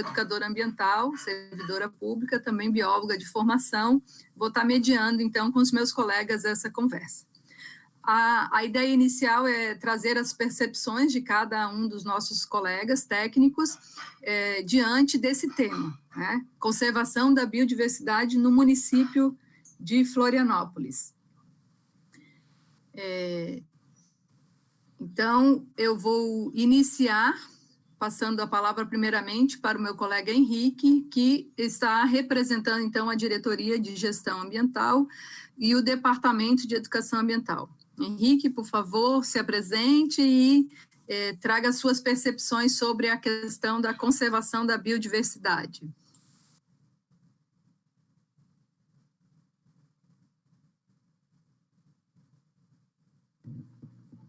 educadora ambiental, servidora pública, também bióloga de formação. Vou estar mediando, então, com os meus colegas essa conversa. A ideia inicial é trazer as percepções de cada um dos nossos colegas técnicos diante desse tema, né? Conservação da biodiversidade no município de Florianópolis. Então, eu vou iniciar passando a palavra primeiramente para o meu colega Henrique, que está representando, então, a Diretoria de Gestão Ambiental e o Departamento de Educação Ambiental. Henrique, por favor, se apresente e traga suas percepções sobre a questão da conservação da biodiversidade.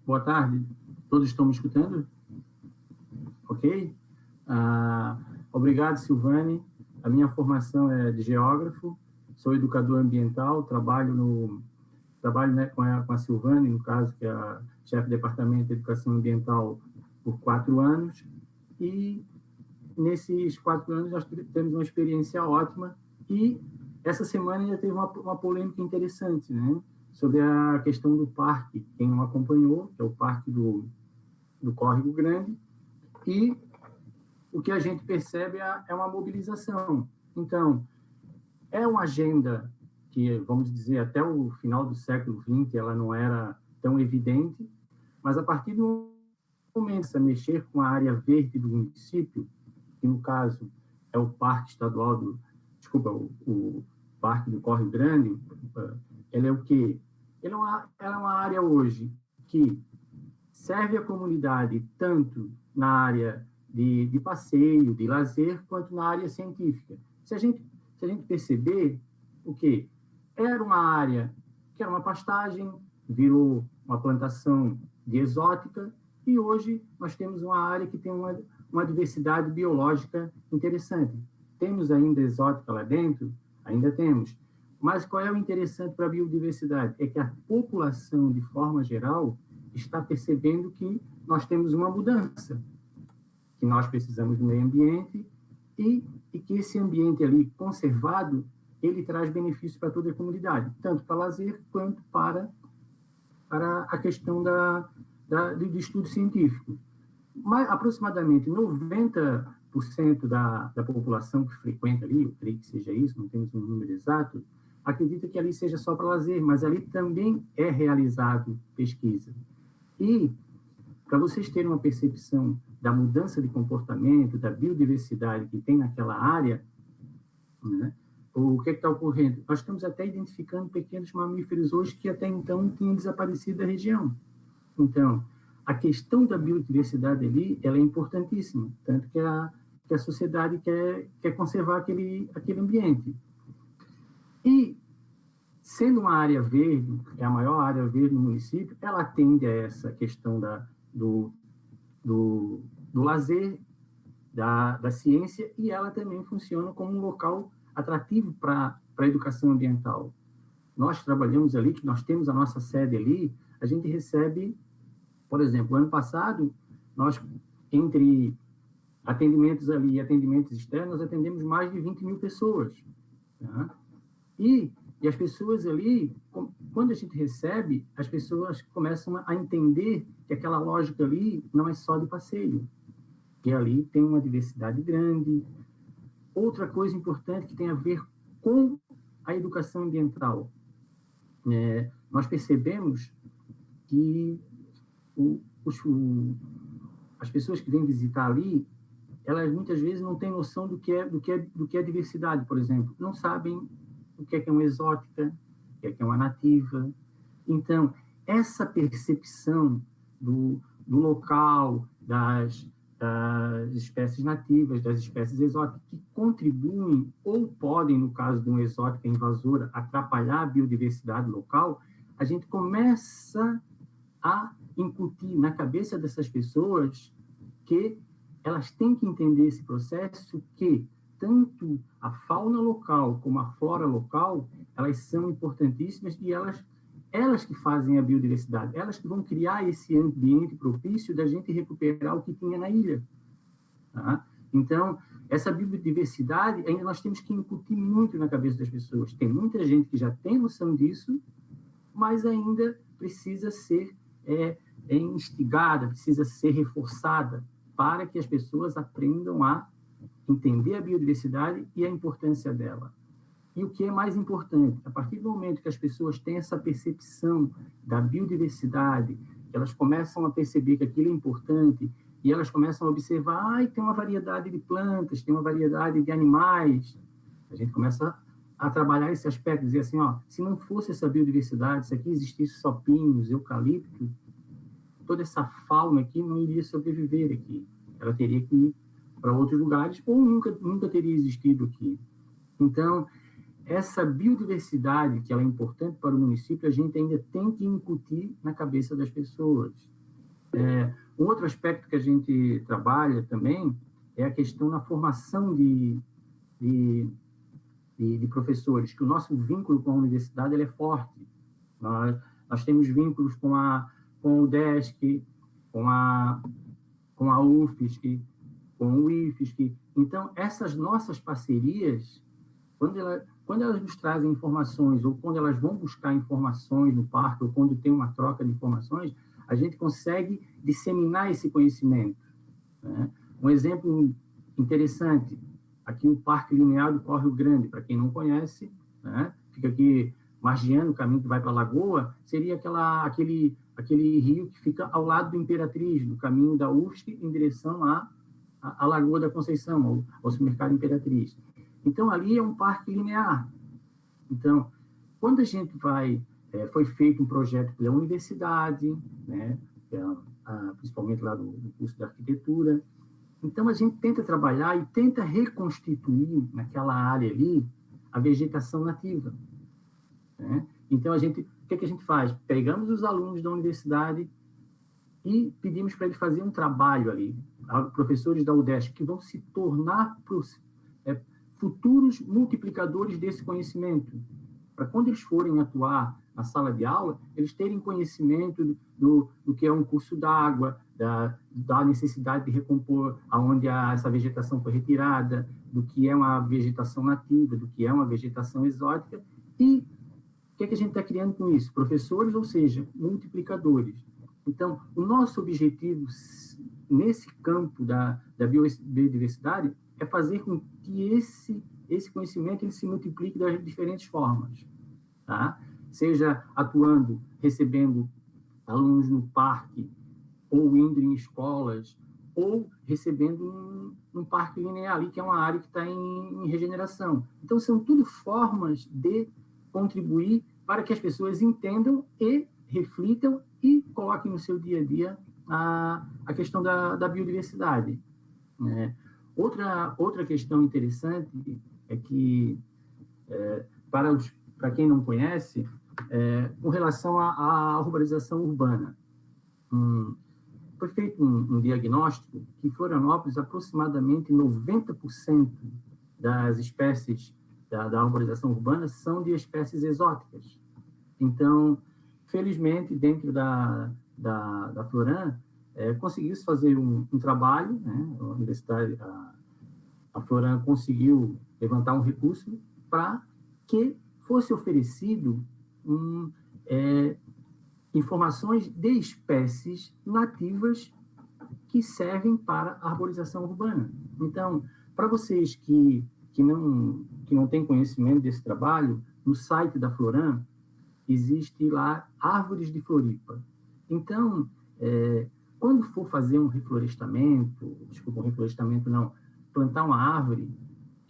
Boa tarde, todos estão me escutando? Ok? Obrigado, Silvane. A minha formação é de geógrafo, sou educador ambiental, trabalho com a Silvane, no caso, que é a chefe do Departamento de Educação Ambiental, por 4 anos, e nesses 4 anos nós temos uma experiência ótima, e essa semana já teve uma polêmica interessante, né? Sobre a questão do parque. Quem não acompanhou, que é o parque do Córrego Grande, e o que a gente percebe é uma mobilização. Então, é uma agenda que, vamos dizer, até o final do século XX, ela não era tão evidente, mas a partir do momento que mexer com a área verde do município, que no caso é o Parque Estadual o Parque do Córrego Grande, ele é o quê? Ela é uma área hoje que serve à comunidade tanto na área de passeio, de lazer, quanto na área científica. Se a gente perceber, o quê? Era uma área que era uma pastagem, virou uma plantação de exótica, e hoje nós temos uma área que tem uma diversidade biológica interessante. Temos ainda exótica lá dentro? Ainda temos. Mas qual é o interessante para a biodiversidade? É que a população, de forma geral, está percebendo que nós temos uma mudança, que nós precisamos do meio ambiente e que esse ambiente ali conservado, ele traz benefícios para toda a comunidade, tanto para lazer quanto para a questão do estudo científico. Mas aproximadamente 90% da população que frequenta ali, eu creio que seja isso, não temos um número exato, acredita que ali seja só para lazer, mas ali também é realizado pesquisa. E, para vocês terem uma percepção da mudança de comportamento, da biodiversidade que tem naquela área, né, o que está ocorrendo? Nós estamos até identificando pequenos mamíferos hoje que até então tinham desaparecido da região. Então, a questão da biodiversidade ali, ela é importantíssima, tanto que a sociedade quer conservar aquele ambiente. E, sendo uma área verde, é a maior área verde do município, ela atende a essa questão do lazer, da ciência, e ela também funciona como um local atrativo para a educação ambiental. Nós trabalhamos ali, que nós temos a nossa sede ali, a gente recebe, por exemplo, ano passado, nós, entre atendimentos ali e atendimentos externos, atendemos mais de 20 mil pessoas. Tá? E as pessoas ali, quando a gente recebe, as pessoas começam a entender que aquela lógica ali não é só de passeio, que ali tem uma diversidade grande. Outra coisa importante que tem a ver com a educação ambiental. Nós percebemos que as pessoas que vêm visitar ali, elas muitas vezes não têm noção do que é diversidade, por exemplo. Não sabem o que é uma exótica, o que é uma nativa. Então, essa percepção do local, das espécies nativas, das espécies exóticas, que contribuem ou podem, no caso de uma exótica invasora, atrapalhar a biodiversidade local, a gente começa a incutir na cabeça dessas pessoas que elas têm que entender esse processo, que tanto a fauna local como a flora local, elas são importantíssimas e elas que fazem a biodiversidade, elas que vão criar esse ambiente propício da gente recuperar o que tinha na ilha. Tá? Então, essa biodiversidade, ainda nós temos que incutir muito na cabeça das pessoas. Tem muita gente que já tem noção disso, mas ainda precisa ser instigada, precisa ser reforçada, para que as pessoas aprendam a entender a biodiversidade e a importância dela. E o que é mais importante, a partir do momento que as pessoas têm essa percepção da biodiversidade, elas começam a perceber que aquilo é importante, e elas começam a observar, tem uma variedade de plantas, tem uma variedade de animais, a gente começa a trabalhar esse aspecto, dizer assim, se não fosse essa biodiversidade, se aqui existisse só pinhos, eucalipto, toda essa fauna aqui não iria sobreviver aqui. Ela teria que ir para outros lugares ou nunca teria existido aqui. Então, essa biodiversidade, que ela é importante para o município, a gente ainda tem que incutir na cabeça das pessoas. Um outro aspecto que a gente trabalha também é a questão da formação de professores, que o nosso vínculo com a universidade ele é forte. Nós temos vínculos com o UDESC, com a UFSC, com o IFSC. Então, essas nossas parcerias, quando elas nos trazem informações, ou quando elas vão buscar informações no parque, ou quando tem uma troca de informações, a gente consegue disseminar esse conhecimento. Né? Um exemplo interessante, aqui o Parque Linear do Córrego Grande, para quem não conhece, né? Fica aqui margeando o caminho que vai para a Lagoa, seria aquele rio que fica ao lado do Imperatriz, no caminho da UFSC em direção à Lagoa da Conceição, ao supermercado Imperatriz. Então, ali é um parque linear. Então, quando a gente foi feito um projeto pela universidade, né, principalmente lá do curso de arquitetura, então a gente tenta trabalhar e tenta reconstituir naquela área ali a vegetação nativa. Né? Então, o que a gente faz? Pegamos os alunos da universidade e pedimos para eles fazerem um trabalho ali, professores da UDESC, que vão se tornar futuros multiplicadores desse conhecimento, para quando eles forem atuar na sala de aula, eles terem conhecimento do que é um curso d'água, da necessidade de recompor aonde essa vegetação foi retirada, do que é uma vegetação nativa, do que é uma vegetação exótica, e o que a gente está criando com isso? Professores, ou seja, multiplicadores. Então, o nosso objetivo nesse campo da biodiversidade é fazer com que esse conhecimento ele se multiplique das diferentes formas. Tá? Seja atuando, recebendo alunos no parque, ou indo em escolas, ou recebendo num parque linear ali, que é uma área que está em regeneração. Então, são tudo formas de contribuir para que as pessoas entendam e reflitam e coloquem no seu dia a dia a questão da biodiversidade. Né? Outra questão interessante é que, para quem não conhece, com relação à urbanização urbana, foi feito um diagnóstico que em Florianópolis aproximadamente 90% das espécies da urbanização urbana são de espécies exóticas. Então, felizmente, dentro da Floran, conseguiu-se fazer um trabalho, né? A universidade, a Floran conseguiu levantar um recurso para que fosse oferecido informações de espécies nativas que servem para a arborização urbana. Então, para vocês que não têm conhecimento desse trabalho, no site da Floran, existe lá Árvores de Floripa. Então, quando for fazer um reflorestamento, plantar uma árvore,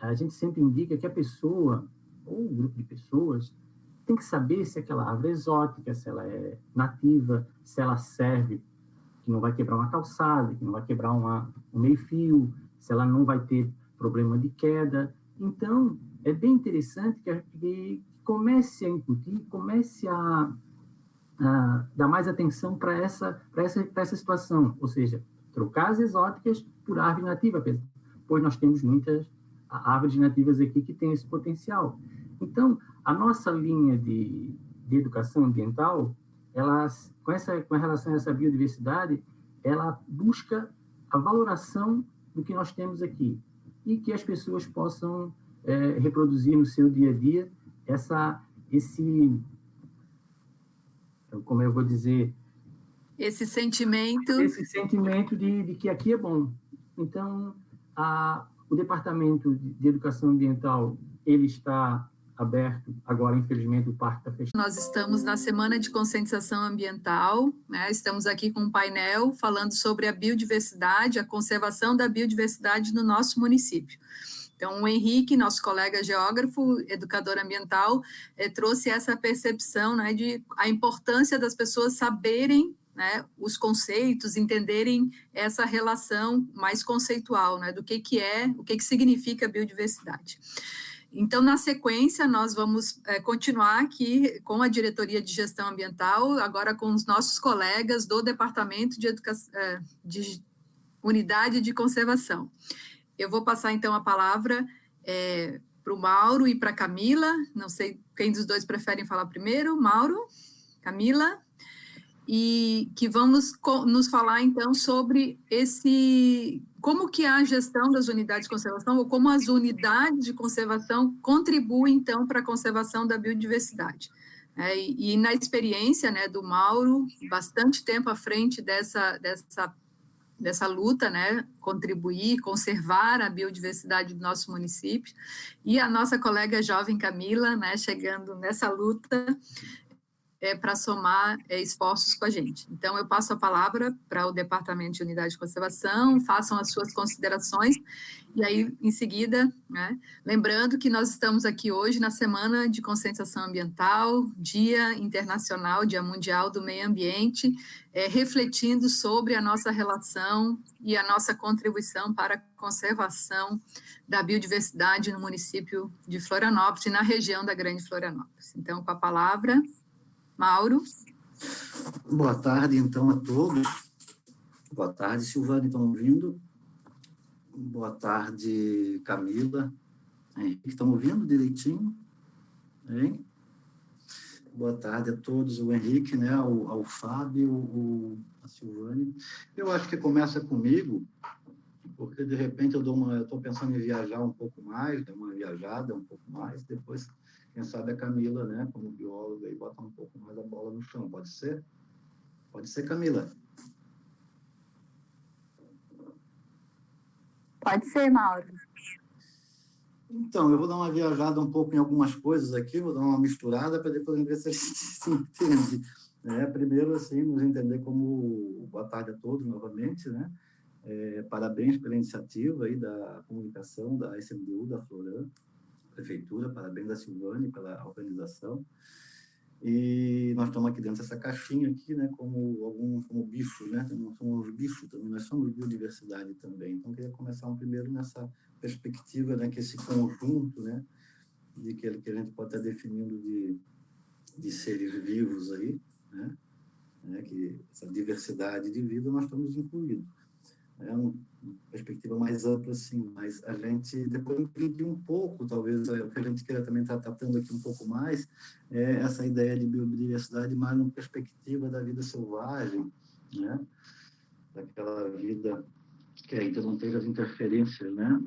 a gente sempre indica que a pessoa, ou um grupo de pessoas, tem que saber se aquela árvore é exótica, se ela é nativa, se ela serve, que não vai quebrar uma calçada, que não vai quebrar um meio-fio, se ela não vai ter problema de queda. Então, é bem interessante que comece a incutir, comece a dar mais atenção para essa situação, ou seja, trocar as exóticas por árvore nativa, pois nós temos muitas árvores nativas aqui que têm esse potencial. Então, a nossa linha de educação ambiental, com relação a essa biodiversidade, ela busca a valoração do que nós temos aqui e que as pessoas possam reproduzir no seu dia a dia como eu vou dizer, esse sentimento de que aqui é bom. Então, o Departamento de Educação Ambiental, ele está aberto, agora, infelizmente, o parque está fechado. Nós estamos na Semana de Conscientização Ambiental, né? Estamos aqui com um painel falando sobre a biodiversidade, a conservação da biodiversidade no nosso município. Então, o Henrique, nosso colega geógrafo, educador ambiental, trouxe essa percepção, né, de a importância das pessoas saberem, né, os conceitos, entenderem essa relação mais conceitual, né, do que é, o que significa biodiversidade. Então, na sequência, nós vamos continuar aqui com a Diretoria de Gestão Ambiental, agora com os nossos colegas do Departamento de Unidade de Conservação. Eu vou passar, então, a palavra para o Mauro e para a Camila. Não sei quem dos dois preferem falar primeiro. Mauro, Camila, e que vamos nos falar, então, sobre como que a gestão das unidades de conservação, ou como as unidades de conservação contribuem, então, para a conservação da biodiversidade. E na experiência, né, do Mauro, bastante tempo à frente dessa luta, né, contribuir, conservar a biodiversidade do nosso município, e a nossa colega jovem Camila, né, chegando nessa luta para somar esforços com a gente. Então, eu passo a palavra para o Departamento de Unidade de Conservação, façam as suas considerações, e aí, em seguida, né, lembrando que nós estamos aqui hoje na Semana de Conscientização Ambiental, Dia Internacional, Dia Mundial do Meio Ambiente, refletindo sobre a nossa relação e a nossa contribuição para a conservação da biodiversidade no município de Florianópolis e na região da Grande Florianópolis. Então, com a palavra, Mauro. Boa tarde, então, a todos. Boa tarde, Silvane, estão ouvindo? Boa tarde, Camila. Henrique, estão ouvindo direitinho? Hein? Boa tarde a todos, o Henrique, né, ao Fábio, a Silvane. Eu acho que começa comigo, porque, de repente, eu estou pensando em viajar um pouco mais, dar uma viajada um pouco mais, depois... Quem sabe a Camila, né, como bióloga, aí bota um pouco mais a bola no chão. Pode ser? Pode ser, Camila? Pode ser, Mauro. Então, eu vou dar uma viajada um pouco em algumas coisas aqui, vou dar uma misturada para depois ver se a gente se entende. Primeiro, assim, nos entender como... Boa tarde a todos, novamente, né? Parabéns pela iniciativa aí da comunicação da SMDU, da Floran, Prefeitura, parabéns a Silvane pela organização. E nós estamos aqui dentro dessa caixinha aqui, né, como bicho, né? Nós somos bicho também, nós somos biodiversidade também. Então, eu queria começar primeiro nessa perspectiva, né, que esse conjunto, né, de que a gente pode estar definindo de seres vivos aí, né, que essa diversidade de vida nós estamos incluídos. Uma perspectiva mais ampla, assim, mas a gente, depois entende um pouco, talvez, o que a gente queira também estar tratando aqui um pouco mais, essa ideia de biodiversidade mais numa perspectiva da vida selvagem, né? Daquela vida que ainda não teve as interferências, né,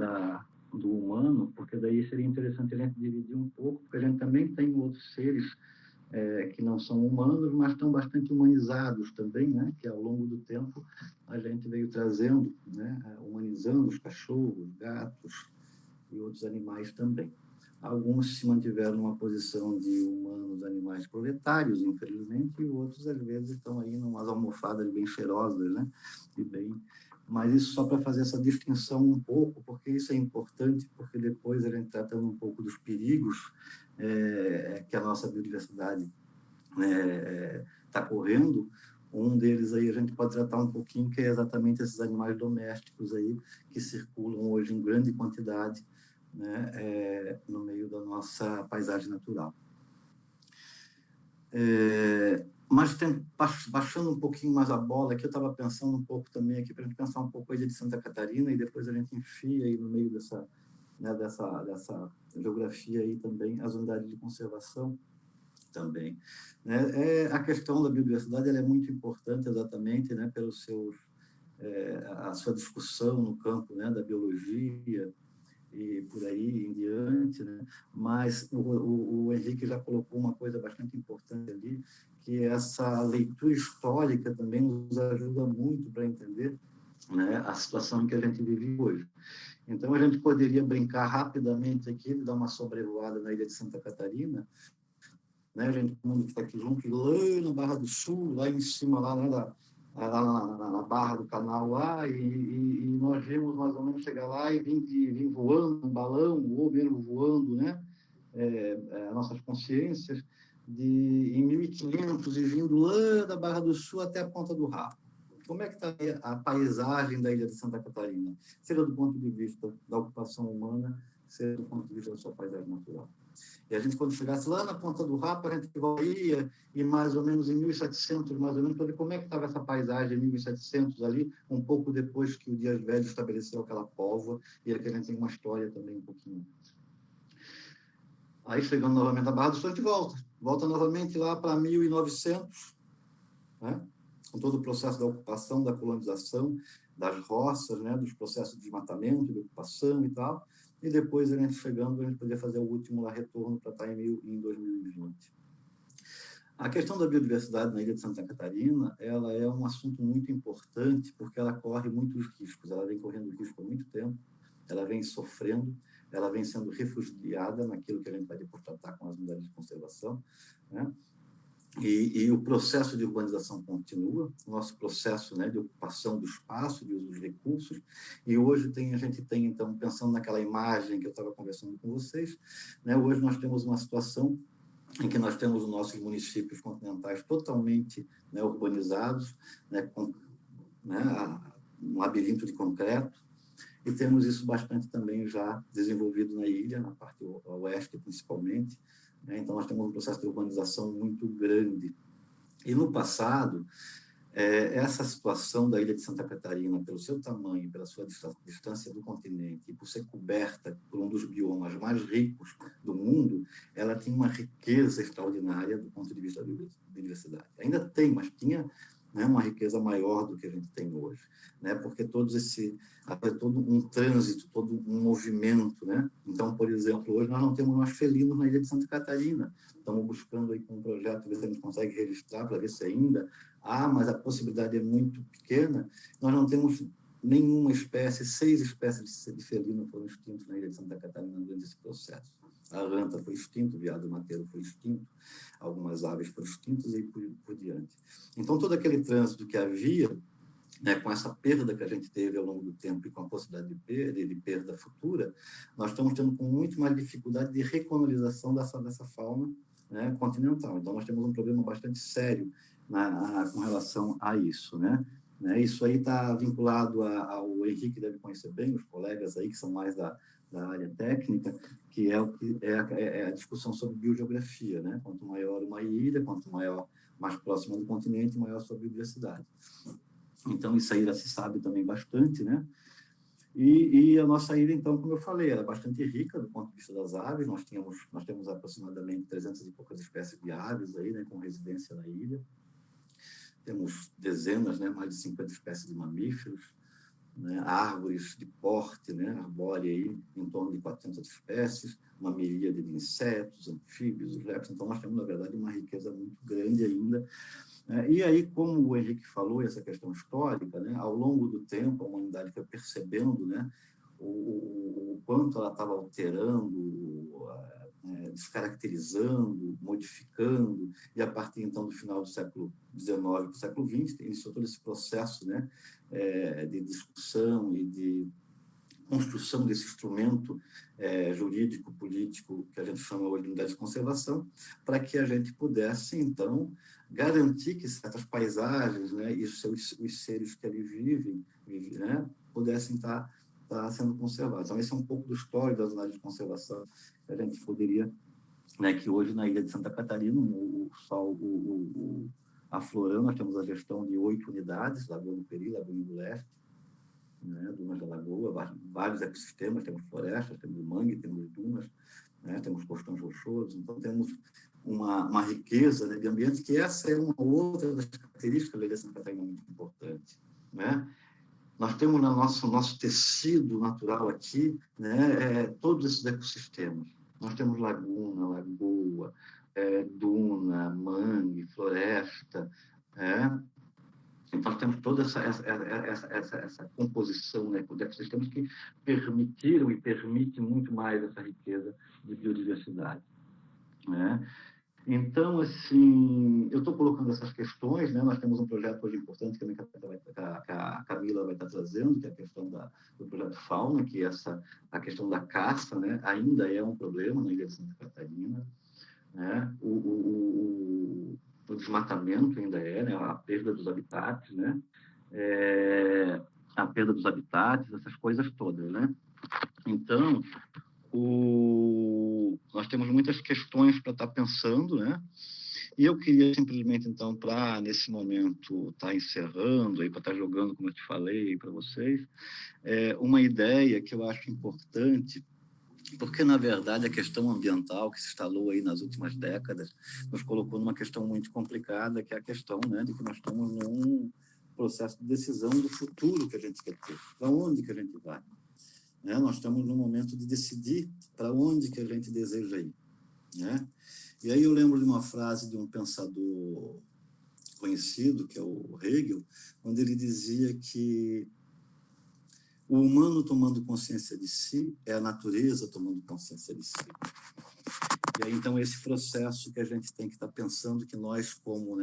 do humano, porque daí seria interessante a gente dividir um pouco, porque a gente também tem outros seres que não são humanos, mas estão bastante humanizados também, né? Que ao longo do tempo a gente veio trazendo, né? Humanizando os cachorros, gatos e outros animais também. Alguns se mantiveram numa posição de humanos, animais proletários, infelizmente, e outros, às vezes, estão aí numas almofadas bem cheirosas, né? Mas isso só para fazer essa distinção um pouco, porque isso é importante, porque depois a gente tratando um pouco dos perigos que a nossa biodiversidade está correndo. Um deles aí a gente pode tratar um pouquinho, que é exatamente esses animais domésticos aí, que circulam hoje em grande quantidade, né, no meio da nossa paisagem natural. Mas baixando um pouquinho mais a bola, aqui eu estava pensando um pouco também, aqui para a gente pensar um pouco a ilha de Santa Catarina, e depois a gente enfia aí no meio dessa geografia aí também, as unidades de conservação também. A questão da biodiversidade ela é muito importante exatamente, né, pelos seus a sua discussão no campo, né, da biologia e por aí em diante, né? Mas o Henrique já colocou uma coisa bastante importante ali, que essa leitura histórica também nos ajuda muito para entender, né, a situação em que a gente vive hoje. Então, a gente poderia brincar rapidamente aqui, dar uma sobrevoada na ilha de Santa Catarina, né, a gente, todo mundo que está aqui junto, lá na Barra do Sul, lá em cima, lá, né, na Barra do Canal lá, e nós vimos mais ou menos chegar lá e vir voando um balão, ou mesmo voando, né, nossas consciências, em 1500 e vindo lá da Barra do Sul até a Ponta do Rabo. Como é que está a paisagem da ilha de Santa Catarina? Seja do ponto de vista da ocupação humana, seja do ponto de vista da sua paisagem natural. E a gente, quando chegasse lá na Ponta do Rapa, a gente ia, e mais ou menos em 1700, mais ou menos, para ver como é que estava essa paisagem em 1700 ali, um pouco depois que o Dias Velho estabeleceu aquela póvoa, e aqui a gente tem uma história também um pouquinho. Aí, chegando novamente à Barra do Sul, a gente volta novamente lá para 1900, né? Com todo o processo da ocupação, da colonização, das roças, né? Dos processos de desmatamento, de ocupação e tal. E depois, a gente chegando, a gente podia fazer o último lá, retorno para estar em 2020. A questão da biodiversidade na ilha de Santa Catarina, ela é um assunto muito importante, porque ela corre muitos riscos. Ela vem correndo risco há muito tempo, ela vem sofrendo, ela vem sendo refugiada naquilo que a gente vai depois tratar com as unidades de conservação, né? E o processo de urbanização continua, o nosso processo, né, de ocupação do espaço, de uso dos recursos, e hoje a gente tem, então, pensando naquela imagem que eu estava conversando com vocês, né, hoje nós temos uma situação em que nós temos os nossos municípios continentais totalmente, né, urbanizados, né, com, né, um labirinto de concreto, e temos isso bastante também já desenvolvido na ilha, na parte oeste principalmente, né? Então nós temos um processo de urbanização muito grande. E no passado, essa situação da ilha de Santa Catarina, pelo seu tamanho, pela sua distância do continente, e por ser coberta por um dos biomas mais ricos do mundo, ela tinha uma riqueza extraordinária do ponto de vista da biodiversidade. Ainda tem, mas tinha, né, uma riqueza maior do que a gente tem hoje, né? Porque todo um trânsito, todo um movimento, né? Então, por exemplo, hoje nós não temos mais felinos na ilha de Santa Catarina. Estamos buscando aí com um projeto, ver se a gente consegue registrar, para ver se ainda mas a possibilidade é muito pequena. Nós não temos nenhuma espécie, 6 espécies de felino foram extintos na ilha de Santa Catarina durante esse processo. A ranta foi extinta, o veado mateiro foi extinto, algumas aves foram extintas e por diante. Então, todo aquele trânsito que havia, né, com essa perda que a gente teve ao longo do tempo e com a possibilidade de perda futura, nós estamos tendo com muito mais dificuldade de recolonização dessa fauna, né, continental. Então, nós temos um problema bastante sério com relação a isso, né? Isso aí está vinculado ao Henrique deve conhecer bem, os colegas aí que são mais da área técnica, que é a discussão sobre biogeografia, né? Quanto maior uma ilha, quanto maior, mais próxima do continente, maior a sua biodiversidade. Então, isso aí já se sabe também bastante, né? E a nossa ilha, então, como eu falei, era bastante rica do ponto de vista das aves. Nós temos aproximadamente 300 e poucas espécies de aves aí, né, com residência na ilha. Temos dezenas, né, mais de 50 espécies de mamíferos, né, árvores de porte, né, arbóreo aí, em torno de 400 espécies, uma miríade de insetos, anfíbios, répteis. Então, nós temos, na verdade, uma riqueza muito grande ainda. E aí, como o Henrique falou, essa questão histórica, né, ao longo do tempo, a humanidade foi percebendo, né, o quanto ela estava alterando, descaracterizando, modificando, e a partir, então, do final do século XIX para o século XX, iniciou todo esse processo, né, de discussão e de construção desse instrumento jurídico, político, que a gente chama hoje de unidade de conservação, para que a gente pudesse, então, garantir que certas paisagens, né, e os seres que ali vivem, né, pudessem estar sendo conservados. Então, esse é um pouco do histórico das unidades de conservação que a gente poderia, né, que hoje na ilha de Santa Catarina, aflorando, nós temos a gestão de 8 unidades, Lagoa do Peri, Lagoa do Leste, né, dunas da Lagoa, vários ecossistemas, temos florestas, temos mangue, temos dunas, né, temos costões rochosos, então temos uma riqueza, né, de ambiente, que essa é uma outra das características da ilha de Santa Catarina muito importante, né? Nós temos no nosso tecido natural aqui, né, todos esses ecossistemas. Nós temos laguna, lagoa, duna, mangue, floresta, Então, nós temos toda essa composição, né, de ecossistemas que permitiram e permitem muito mais essa riqueza de biodiversidade, né? Então, assim, eu estou colocando essas questões, né? Nós temos um projeto hoje importante que a Camila vai estar trazendo, que é a questão do projeto Fauna, que a questão da caça, né, ainda é um problema na Ilha de Santa Catarina, né? O desmatamento ainda né? A perda dos habitats, né? A perda dos habitats, essas coisas todas, né? Então, nós temos muitas questões para estar pensando, né? E eu queria simplesmente, então, para, nesse momento, estar encerrando, para estar jogando, como eu te falei para vocês, uma ideia que eu acho importante, porque, na verdade, a questão ambiental que se instalou aí nas últimas décadas nos colocou numa questão muito complicada, que é a questão, né, de que nós estamos num processo de decisão do futuro que a gente quer ter, para onde que a gente vai. Né? Nós estamos no momento de decidir para onde que a gente deseja ir. Né? E aí eu lembro de uma frase de um pensador conhecido, que é o Hegel, onde ele dizia que o humano tomando consciência de si é a natureza tomando consciência de si. E aí, então, esse processo que a gente tem que estar pensando que nós, como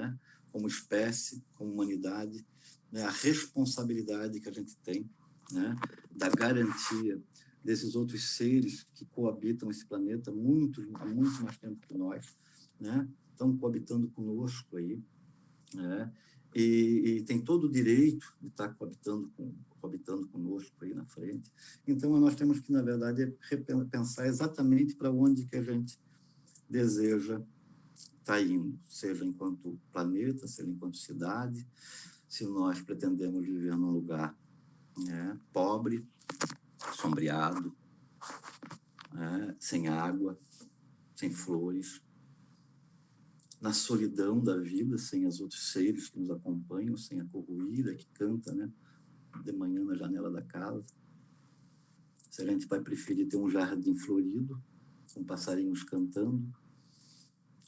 espécie, como humanidade, né, a responsabilidade que a gente tem, né, da garantia desses outros seres que coabitam esse planeta há muito mais tempo que nós, né, estão coabitando conosco aí, né, e tem todo o direito de estar coabitando conosco aí na frente. Então, nós temos que, na verdade, repensar exatamente para onde que a gente deseja estar indo, seja enquanto planeta, seja enquanto cidade, se nós pretendemos viver num lugar, né, pobre, sombreado, né, sem água, sem flores, na solidão da vida, sem os outros seres que nos acompanham, sem a corruíra que canta, né, de manhã na janela da casa. Se a gente vai preferir ter um jardim florido, com passarinhos cantando,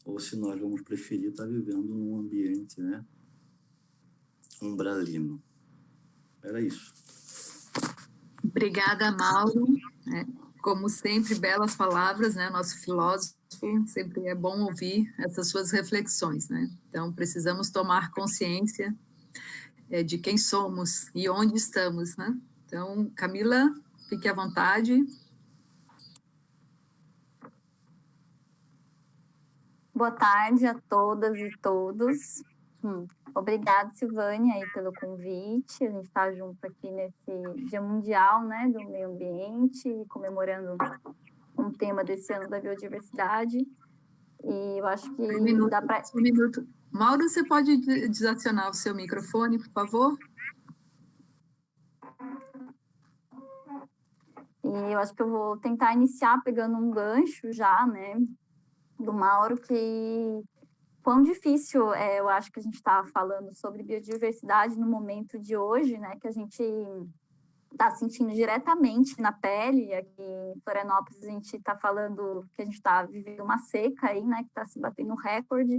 ou se nós vamos preferir estar vivendo num ambiente, né, umbralino. Era isso. Obrigada, Mauro. Como sempre, belas palavras, né? Nosso filósofo, sempre é bom ouvir essas suas reflexões, né? Então, precisamos tomar consciência de quem somos e onde estamos, né? Então, Camila, fique à vontade. Boa tarde a todas e todos. Obrigada, Silvânia, aí pelo convite. A gente está junto aqui nesse Dia Mundial, né, do Meio Ambiente, comemorando um tema desse ano da biodiversidade. E eu acho que dá para... Um minuto. Mauro, você pode desacionar o seu microfone, por favor? E eu acho que eu vou tentar iniciar pegando um gancho já, né, do Mauro, que quão difícil eu acho que a gente está falando sobre biodiversidade no momento de hoje, né, que a gente está sentindo diretamente na pele. Aqui em Florianópolis a gente está falando que a gente está vivendo uma seca aí, né, que está se batendo recorde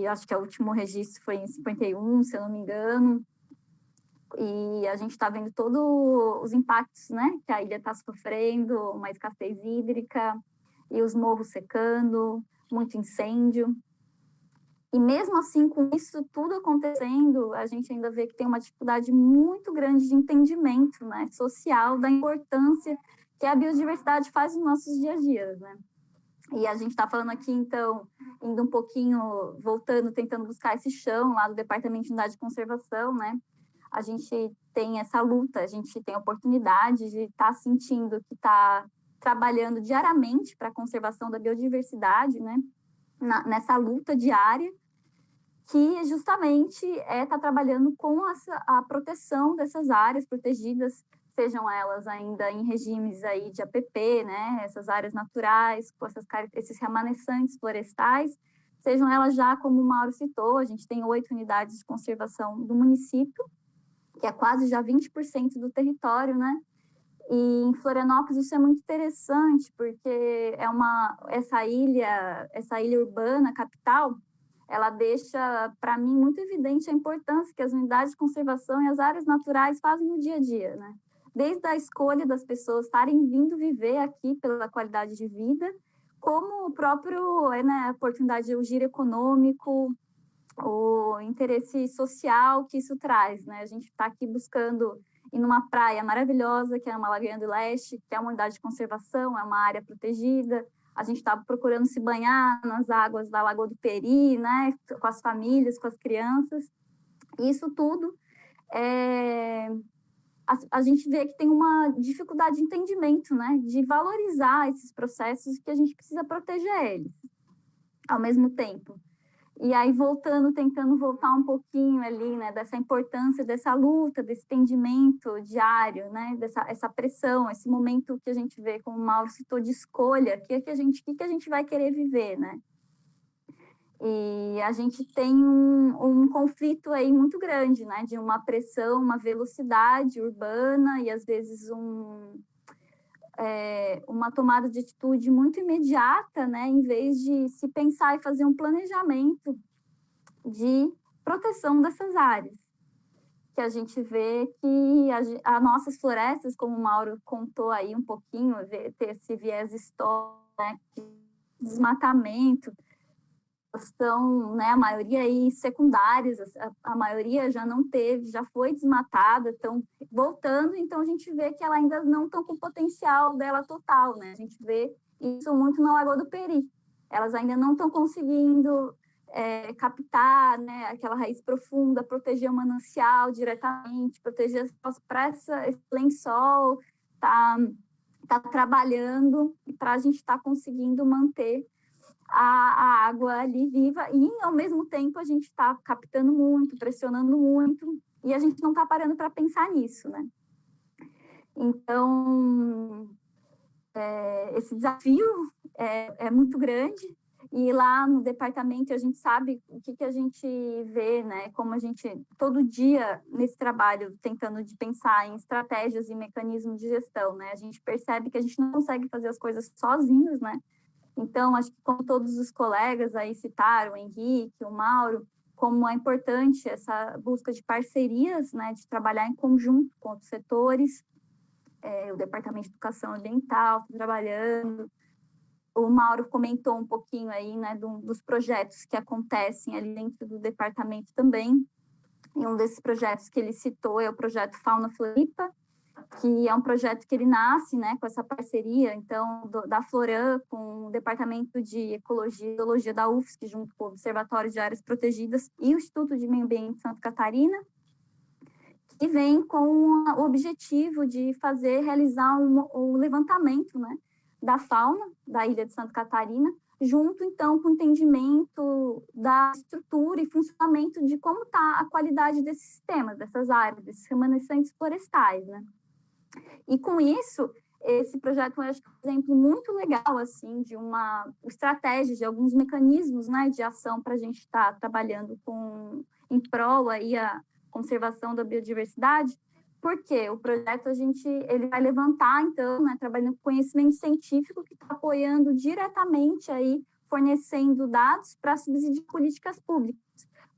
acho que o último registro foi em 51, se eu não me engano, e a gente está vendo todos os impactos, né, que a ilha está sofrendo, uma escassez hídrica, e os morros secando, muito incêndio. E mesmo assim, com isso tudo acontecendo, a gente ainda vê que tem uma dificuldade muito grande de entendimento, né, social da importância que a biodiversidade faz nos nossos dia a dia, né? E a gente está falando aqui, então, indo um pouquinho, voltando, tentando buscar esse chão lá do Departamento de Unidade de Conservação, né? A gente tem essa luta, a gente tem a oportunidade de estar sentindo que está trabalhando diariamente para a conservação da biodiversidade, né? Nessa luta diária, que justamente está trabalhando com a proteção dessas áreas protegidas, sejam elas ainda em regimes aí de APP, né? Essas áreas naturais, com esses remanescentes florestais, sejam elas já, como o Mauro citou, a gente tem 8 unidades de conservação do município, que é quase já 20% do território, né? E em Florianópolis isso é muito interessante, porque essa ilha urbana, capital, ela deixa, para mim, muito evidente a importância que as unidades de conservação e as áreas naturais fazem no dia a dia, né? Desde a escolha das pessoas estarem vindo viver aqui pela qualidade de vida, como o próprio, né, a oportunidade, o giro econômico, o interesse social que isso traz, né? A gente está aqui buscando ir numa praia maravilhosa, que é uma Lagoinha do Leste, que é uma unidade de conservação, é uma área protegida. A gente está procurando se banhar nas águas da Lagoa do Peri, né? Com as famílias, com as crianças. E isso tudo, a gente vê que tem uma dificuldade de entendimento, né? De valorizar esses processos, que a gente precisa proteger eles ao mesmo tempo. E aí, tentando voltar um pouquinho ali, né, dessa importância, dessa luta, desse entendimento diário, né, essa pressão, esse momento que a gente vê, como o Mauro citou, de escolha, que a gente vai querer viver, né? E a gente tem um conflito aí muito grande, né, de uma pressão, uma velocidade urbana e, às vezes, uma tomada de atitude muito imediata, né, em vez de se pensar e fazer um planejamento de proteção dessas áreas. Que a gente vê que as nossas florestas, como o Mauro contou aí um pouquinho, ter esse viés histórico, né, de desmatamento, são, né, a maioria aí secundárias, a maioria já não teve, já foi desmatada, estão voltando, então a gente vê que ela ainda não estão com o potencial dela total, né? A gente vê isso muito na Lagoa do Peri. Elas ainda não estão conseguindo captar, né, aquela raiz profunda, proteger o manancial diretamente, proteger esse lençol, tá trabalhando para a gente estar conseguindo manter a água ali viva, e ao mesmo tempo a gente está captando muito, pressionando muito, e a gente não está parando para pensar nisso, né? Então, esse desafio é muito grande, e lá no departamento a gente sabe o que a gente vê, né? Como a gente, todo dia nesse trabalho, tentando de pensar em estratégias e mecanismos de gestão, né? A gente percebe que a gente não consegue fazer as coisas sozinhos, né? Então, acho que como todos os colegas aí citaram, o Henrique, o Mauro, como é importante essa busca de parcerias, né, de trabalhar em conjunto com outros setores, o Departamento de Educação Ambiental está trabalhando, o Mauro comentou um pouquinho aí, né, dos projetos que acontecem ali dentro do departamento também, e um desses projetos que ele citou é o projeto Fauna Floripa, que é um projeto que ele nasce, né, com essa parceria, então, da Floran com o Departamento de Ecologia e Biologia da UFSC, junto com o Observatório de Áreas Protegidas e o Instituto de Meio Ambiente de Santa Catarina, que vem com o objetivo de realizar o levantamento, né, da fauna da ilha de Santa Catarina, junto, então, com o entendimento da estrutura e funcionamento de como está a qualidade desses sistemas, dessas áreas, desses remanescentes florestais, né. E com isso, esse projeto é, acho que, um exemplo muito legal, assim, de uma estratégia, de alguns mecanismos, né, de ação para a gente estar trabalhando em prol aí a conservação da biodiversidade, porque o projeto ele vai levantar, então, né, trabalhando com conhecimento científico que está apoiando diretamente aí, fornecendo dados para subsidiar políticas públicas,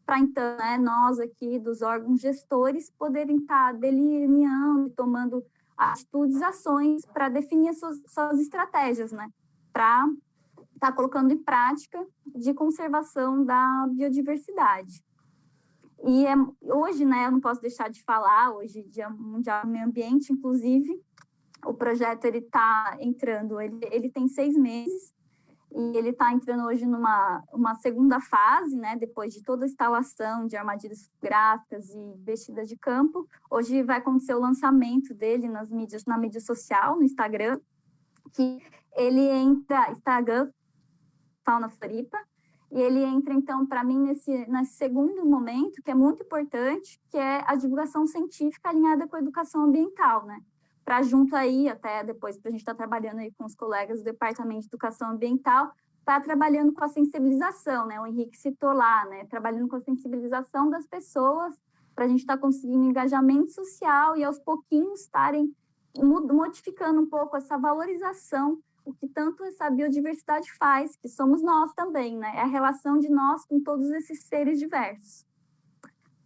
para, então, né, nós aqui dos órgãos gestores poderem estar delineando e tomando atitudes, ações para definir as suas estratégias, né, para estar colocando em prática de conservação da biodiversidade. E hoje, né, eu não posso deixar de falar, hoje, Dia Mundial do Meio Ambiente, inclusive, o projeto ele está entrando, ele tem 6 meses, e ele está entrando hoje numa segunda fase, né, depois de toda a instalação de armadilhas gráficas e investidas de campo. Hoje vai acontecer o lançamento dele na mídia social, no Instagram, que ele entra, Instagram, Fauna Floripa, e ele entra, então, para mim, nesse segundo momento, que é muito importante, que é a divulgação científica alinhada com a educação ambiental, né? Para junto aí, até depois, para a gente estar trabalhando aí com os colegas do Departamento de Educação Ambiental, para trabalhando com a sensibilização, né? O Henrique citou lá, né? Trabalhando com a sensibilização das pessoas para a gente estar conseguindo engajamento social e aos pouquinhos estarem modificando um pouco essa valorização, o que tanto essa biodiversidade faz, que somos nós também, né? É a relação de nós com todos esses seres diversos.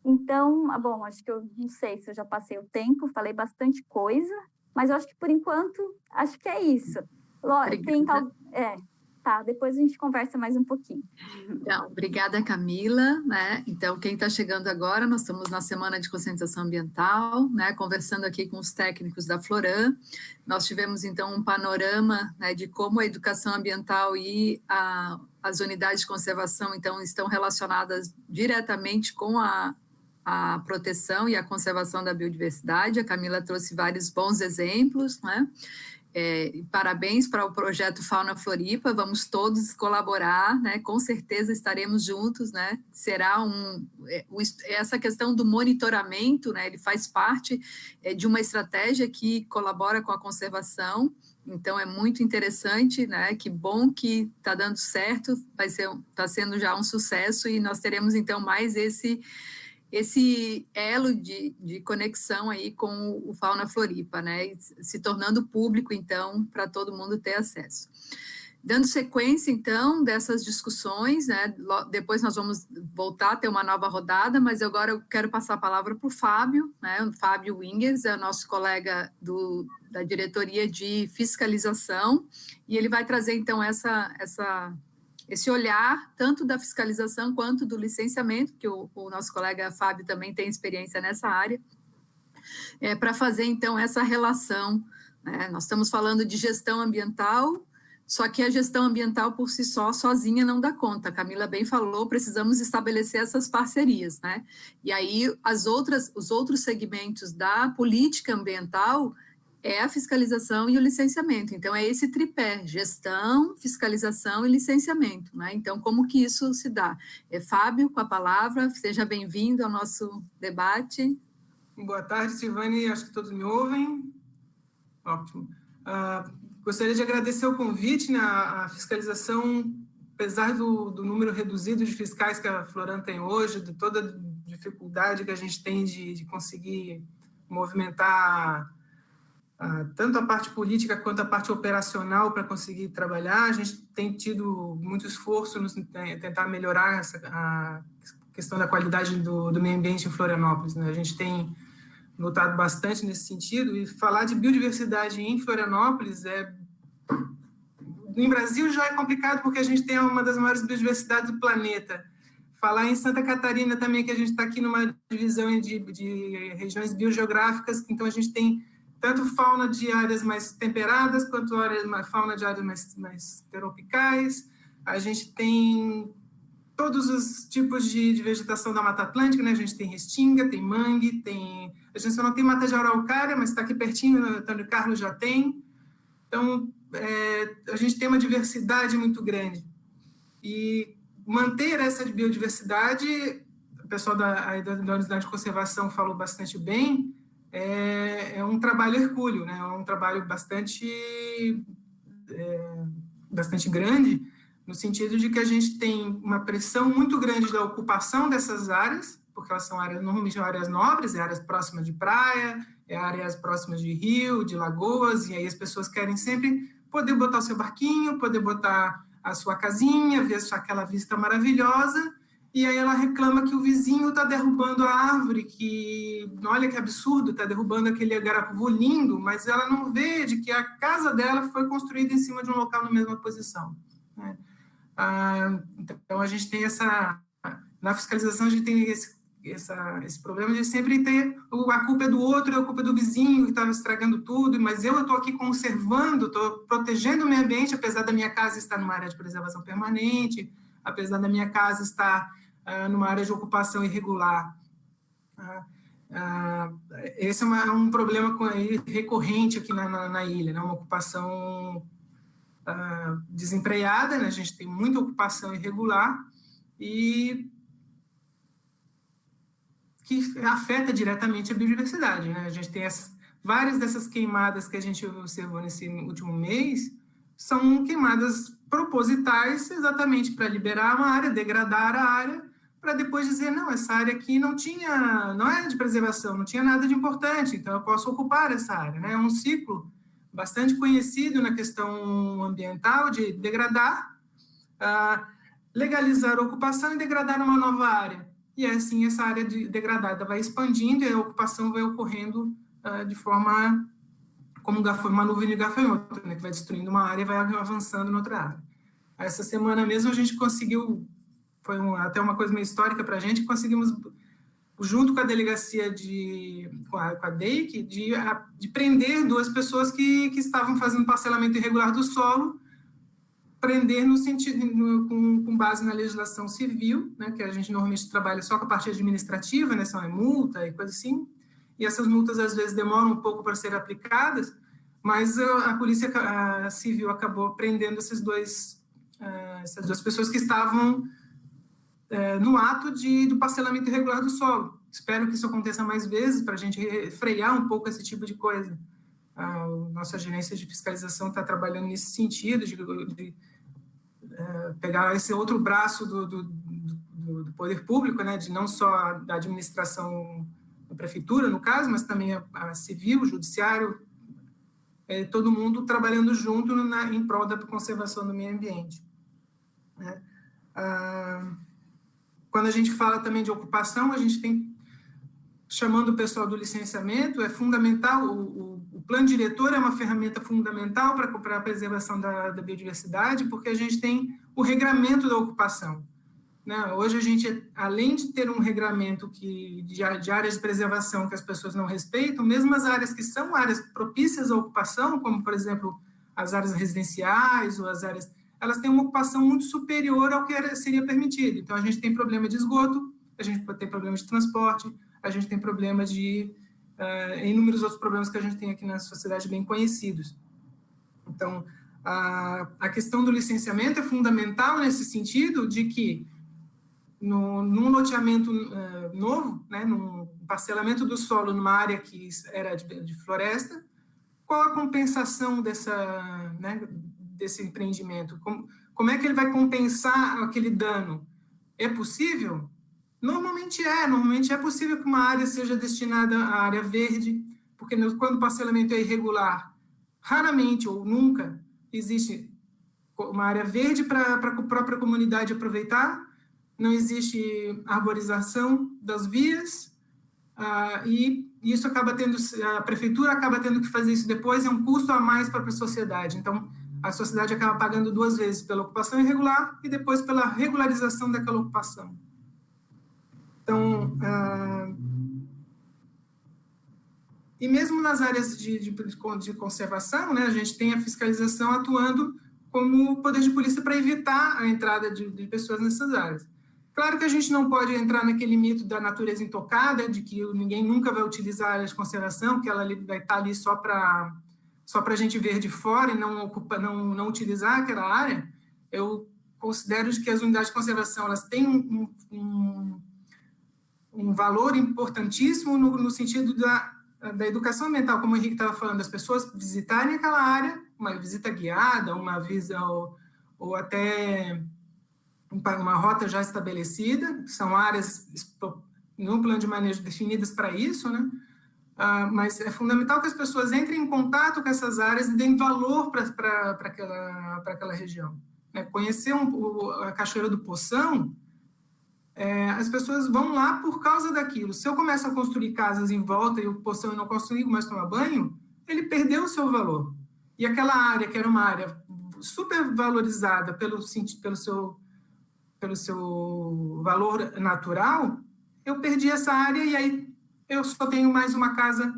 Então, bom, acho que eu não sei se eu já passei o tempo, falei bastante coisa, mas eu acho que, por enquanto, acho que é isso. Tá, depois a gente conversa mais um pouquinho. Então, obrigada, Camila, né? Então, quem está chegando agora, nós estamos na Semana de Conscientização Ambiental, né? Conversando aqui com os técnicos da Floran. Nós tivemos, então, um panorama, né, de como a educação ambiental e as unidades de conservação, então, estão relacionadas diretamente com a proteção e a conservação da biodiversidade. A Camila trouxe vários bons exemplos, né? Parabéns para o projeto Fauna Floripa, vamos todos colaborar, né? Com certeza estaremos juntos, né? Será essa questão do monitoramento, né? Ele faz parte de uma estratégia que colabora com a conservação, então é muito interessante, né? Que bom que está dando certo, está sendo já um sucesso e nós teremos então mais esse elo de conexão aí com o Fauna Floripa, né, se tornando público, então, para todo mundo ter acesso. Dando sequência, então, dessas discussões, né, depois nós vamos voltar a ter uma nova rodada, mas agora eu quero passar a palavra para o Fábio, né, o Fábio Wingers, é o nosso colega da diretoria de fiscalização, e ele vai trazer, então, esse olhar, tanto da fiscalização quanto do licenciamento, que o nosso colega Fábio também tem experiência nessa área, para fazer, então, essa relação, né? Nós estamos falando de gestão ambiental, só que a gestão ambiental por si só, sozinha, não dá conta. A Camila bem falou, precisamos estabelecer essas parcerias, né? E aí, os outros segmentos da política ambiental é a fiscalização e o licenciamento. Então, é esse tripé, gestão, fiscalização e licenciamento, né? Então, como que isso se dá? Fábio, com a palavra, seja bem-vindo ao nosso debate. Boa tarde, Silvane, acho que todos me ouvem. Ótimo. Gostaria de agradecer o convite, né? A fiscalização, apesar do número reduzido de fiscais que a Floran tem hoje, de toda a dificuldade que a gente tem de conseguir movimentar tanto a parte política quanto a parte operacional para conseguir trabalhar, a gente tem tido muito esforço em tentar melhorar a questão da qualidade do meio ambiente em Florianópolis, né? A gente tem lutado bastante nesse sentido, e falar de biodiversidade em Florianópolis em Brasil já é complicado, porque a gente tem uma das maiores biodiversidades do planeta. Falar em Santa Catarina também, que a gente está aqui numa divisão de regiões biogeográficas, então a gente tem tanto fauna de áreas mais temperadas, quanto fauna de áreas mais tropicais. A gente tem todos os tipos de vegetação da Mata Atlântica, né? A gente tem restinga, tem mangue, a gente só não tem mata de araucária, mas está aqui pertinho, no Antônio Carlos já tem. Então, a gente tem uma diversidade muito grande. E manter essa biodiversidade, o pessoal da Unidade de Conservação falou bastante bem, é um trabalho hercúleo, né? É um trabalho bastante grande, no sentido de que a gente tem uma pressão muito grande da ocupação dessas áreas, porque elas são normalmente áreas nobres, áreas próximas de praia, áreas próximas de rio, de lagoas, e aí as pessoas querem sempre poder botar o seu barquinho, poder botar a sua casinha, ver aquela vista maravilhosa, e aí ela reclama que o vizinho está derrubando a árvore, que, olha que absurdo, está derrubando aquele garapuvu lindo, mas ela não vê de que a casa dela foi construída em cima de um local na mesma posição, né? Então, a gente tem na fiscalização, a gente tem esse problema de sempre ter a culpa é do outro, a culpa é do vizinho que estava estragando tudo, mas eu estou aqui conservando, estou protegendo o meio ambiente, apesar da minha casa estar numa área de preservação permanente, apesar da minha casa estar numa área de ocupação irregular. Esse é um problema recorrente aqui na ilha, né? Uma ocupação desempregada, né? A gente tem muita ocupação irregular e que afeta diretamente a biodiversidade, né? A gente tem várias dessas queimadas que a gente observou nesse último mês, são queimadas propositais exatamente para liberar uma área, degradar a área, para depois dizer, não, essa área aqui não é de preservação, não tinha nada de importante, então eu posso ocupar essa área, né? É um ciclo bastante conhecido na questão ambiental de degradar, legalizar a ocupação e degradar uma nova área. E assim essa área degradada vai expandindo e a ocupação vai ocorrendo de forma como uma nuvem de gafanhoto, né, que vai destruindo uma área e vai avançando em outra área. Essa semana mesmo a gente conseguiu, foi até uma coisa meio histórica para a gente, conseguimos, junto com a delegacia com a DEIC, de prender 2 pessoas que estavam fazendo parcelamento irregular do solo, prender no sentido, com base na legislação civil, né, que a gente normalmente trabalha só com a parte administrativa, né, são multa e coisa assim, e essas multas às vezes demoram um pouco para serem aplicadas, mas a Polícia Civil acabou prendendo essas duas pessoas que estavam no ato do parcelamento irregular do solo. Espero que isso aconteça mais vezes para a gente frear um pouco esse tipo de coisa. A nossa gerência de fiscalização está trabalhando nesse sentido, de pegar esse outro braço do poder público, né, de não só da administração da prefeitura, no caso, mas também a civil, o judiciário, todo mundo trabalhando junto em prol da conservação do meio ambiente. Né? Quando a gente fala também de ocupação, a gente tem, chamando o pessoal do licenciamento, é fundamental, o plano diretor é uma ferramenta fundamental para a preservação da biodiversidade, porque a gente tem o regramento da ocupação. Né? Hoje a gente, além de ter um regramento de áreas de preservação que as pessoas não respeitam, mesmo as áreas que são áreas propícias à ocupação, como, por exemplo, as áreas residenciais ou as áreas, elas têm uma ocupação muito superior ao que seria permitido. Então, a gente tem problema de esgoto, a gente tem problema de transporte, a gente tem problema de inúmeros outros problemas que a gente tem aqui na sociedade bem conhecidos. Então, a questão do licenciamento é fundamental nesse sentido de que num loteamento novo, né, num parcelamento do solo numa área que era de floresta, qual a compensação desse empreendimento? Como é que ele vai compensar aquele dano? É possível? Normalmente é possível que uma área seja destinada à área verde, porque quando o parcelamento é irregular, raramente ou nunca existe uma área verde para a própria comunidade aproveitar, não existe arborização das vias, e isso acaba a prefeitura acaba tendo que fazer isso depois, é um custo a mais para a sociedade. Então, a sociedade acaba pagando 2 vezes pela ocupação irregular e depois pela regularização daquela ocupação. Então, e mesmo nas áreas de conservação, né, a gente tem a fiscalização atuando como poder de polícia para evitar a entrada de pessoas nessas áreas. Claro que a gente não pode entrar naquele mito da natureza intocada, de que ninguém nunca vai utilizar a área de conservação, que ela vai estar ali só para a gente ver de fora e não utilizar aquela área. Eu considero que as unidades de conservação elas têm um valor importantíssimo no sentido da educação ambiental, como o Henrique estava falando, das pessoas visitarem aquela área, uma visita guiada, uma visita ou até uma rota já estabelecida, são áreas no plano de manejo definidas para isso, né? Mas é fundamental que as pessoas entrem em contato com essas áreas e deem valor para aquela região. Né? Conhecer a Cachoeira do Poção, as pessoas vão lá por causa daquilo. Se eu começo a construir casas em volta e o Poção eu não consigo mais tomar banho, ele perdeu o seu valor. E aquela área, que era uma área super valorizada pelo seu valor natural, eu perdi essa área e aí eu só tenho mais uma casa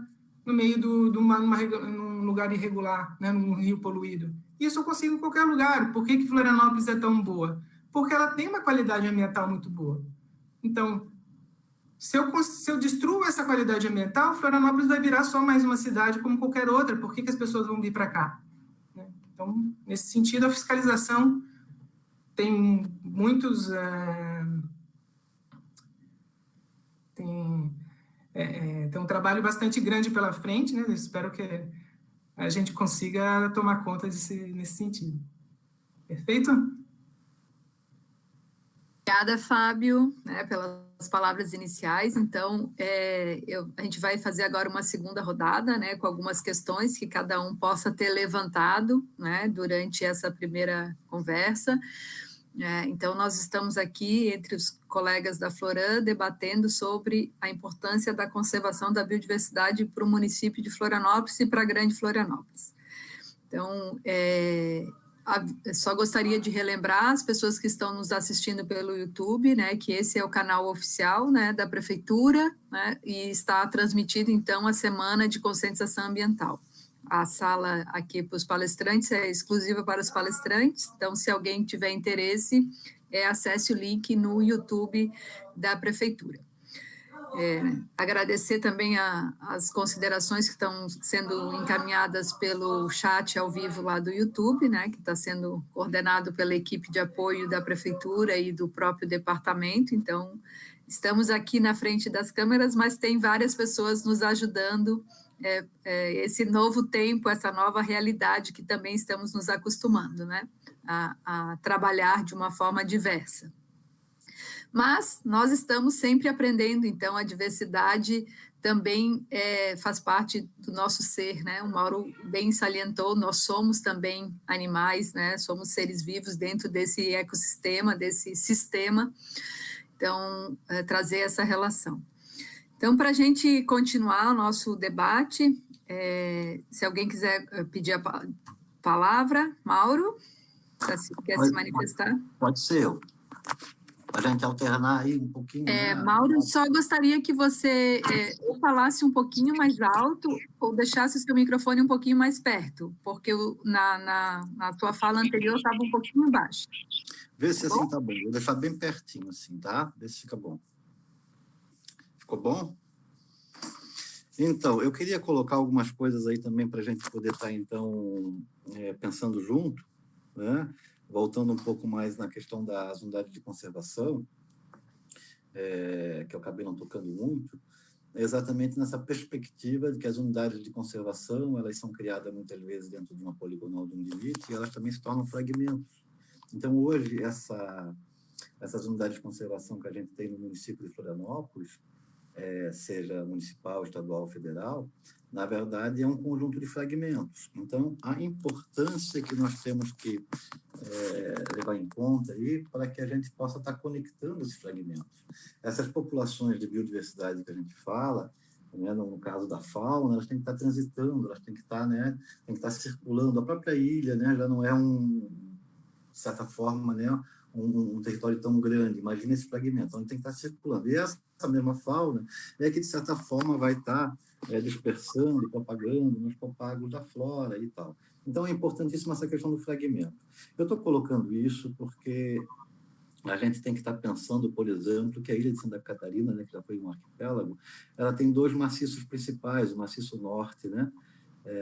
no meio num lugar irregular, né, num rio poluído. Isso eu consigo em qualquer lugar. Por que Florianópolis é tão boa? Porque ela tem uma qualidade ambiental muito boa. Então, se eu destruo essa qualidade ambiental, Florianópolis vai virar só mais uma cidade como qualquer outra. Por que as pessoas vão vir para cá? Então, nesse sentido, a fiscalização tem muitos... tem um trabalho bastante grande pela frente, né? Eu espero que a gente consiga tomar conta nesse sentido. Perfeito? Obrigada, Fábio, né, pelas palavras iniciais. Então, a gente vai fazer agora uma segunda rodada, né, com algumas questões que cada um possa ter levantado, né, durante essa primeira conversa. Então, nós estamos aqui, entre os colegas da Floran, debatendo sobre a importância da conservação da biodiversidade para o município de Florianópolis e para a Grande Florianópolis. Então, só gostaria de relembrar as pessoas que estão nos assistindo pelo YouTube, né, que esse é o canal oficial, né, da Prefeitura, né, e está transmitido, então, a Semana de Conscientização Ambiental. A sala aqui para os palestrantes é exclusiva para os palestrantes, então, se alguém tiver interesse, acesse o link no YouTube da Prefeitura. Agradecer também as considerações que estão sendo encaminhadas pelo chat ao vivo lá do YouTube, né, que está sendo coordenado pela equipe de apoio da Prefeitura e do próprio departamento. Então, estamos aqui na frente das câmeras, mas tem várias pessoas nos ajudando, esse novo tempo, essa nova realidade que também estamos nos acostumando, né, a trabalhar de uma forma diversa. Mas nós estamos sempre aprendendo, então a diversidade também faz parte do nosso ser, né? O Mauro bem salientou, nós somos também animais, né? Somos seres vivos dentro desse ecossistema, desse sistema, então trazer essa relação. Então, para a gente continuar o nosso debate, se alguém quiser pedir a palavra, Mauro, quer se manifestar? Pode ser eu. Para a gente alternar aí um pouquinho. Mauro, só gostaria que você ou falasse um pouquinho mais alto ou deixasse o seu microfone um pouquinho mais perto, porque na tua fala anterior estava um pouquinho baixo. Vê se assim tá bom. Vou deixar bem pertinho assim, tá? Vê se fica bom. Ficou bom? Então, eu queria colocar algumas coisas aí também para a gente poder estar, então, pensando junto, né? Voltando um pouco mais na questão das unidades de conservação, que eu acabei não tocando muito, exatamente nessa perspectiva de que as unidades de conservação, elas são criadas muitas vezes dentro de uma poligonal de um limite, e elas também se tornam fragmentos. Então, hoje, essas unidades de conservação que a gente tem no município de Florianópolis, seja municipal, estadual ou federal, na verdade, é um conjunto de fragmentos. Então, a importância que nós temos que levar em conta aí para que a gente possa estar conectando esses fragmentos. Essas populações de biodiversidade que a gente fala, né, no caso da fauna, elas têm que estar transitando, elas têm que estar, né, tem que estar circulando. A própria ilha, né, já não é de certa forma, né, um território tão grande. Imagina esse fragmento, então tem que estar circulando. E essa mesma fauna é que, de certa forma, vai estar dispersando e propagando nos propagos da flora e tal. Então, é importantíssima essa questão do fragmento. Eu estou colocando isso porque a gente tem que estar pensando, por exemplo, que a ilha de Santa Catarina, né, que já foi um arquipélago, ela tem dois maciços principais, o maciço norte, né,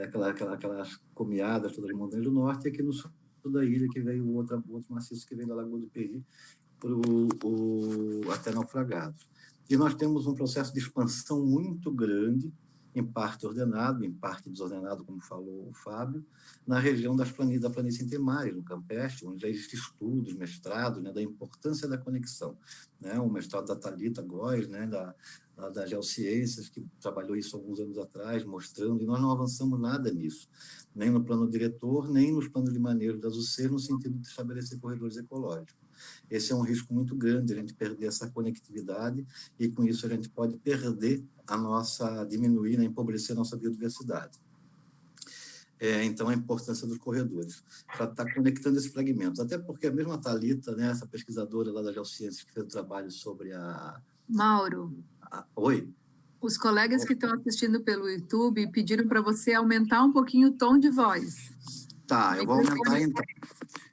aquelas comiadas todas as montanhas do norte, e aqui no sul da ilha que veio o outro maciço que vem da Lagoa do Peri até Naufragados. E nós temos um processo de expansão muito grande, em parte ordenado, em parte desordenado, como falou o Fábio, na região da planície intermares, no Campestre, onde já existem estudos, mestrados, né, da importância da conexão. Né, o mestrado da Thalita Góes, né, da Geociências, que trabalhou isso alguns anos atrás, mostrando, e nós não avançamos nada nisso, nem no plano diretor, nem nos planos de manejo das UCs, no sentido de estabelecer corredores ecológicos. Esse é um risco muito grande, a gente perder essa conectividade, e com isso a gente pode perder diminuir, né, empobrecer a nossa biodiversidade. Então, a importância dos corredores, para estar conectando esses fragmentos. Até porque a mesma Thalita, né, essa pesquisadora lá da Geociências, que fez o trabalho sobre Mauro. Oi? Os colegas que estão assistindo pelo YouTube pediram para você aumentar um pouquinho o tom de voz. Tá, eu vou aumentar então.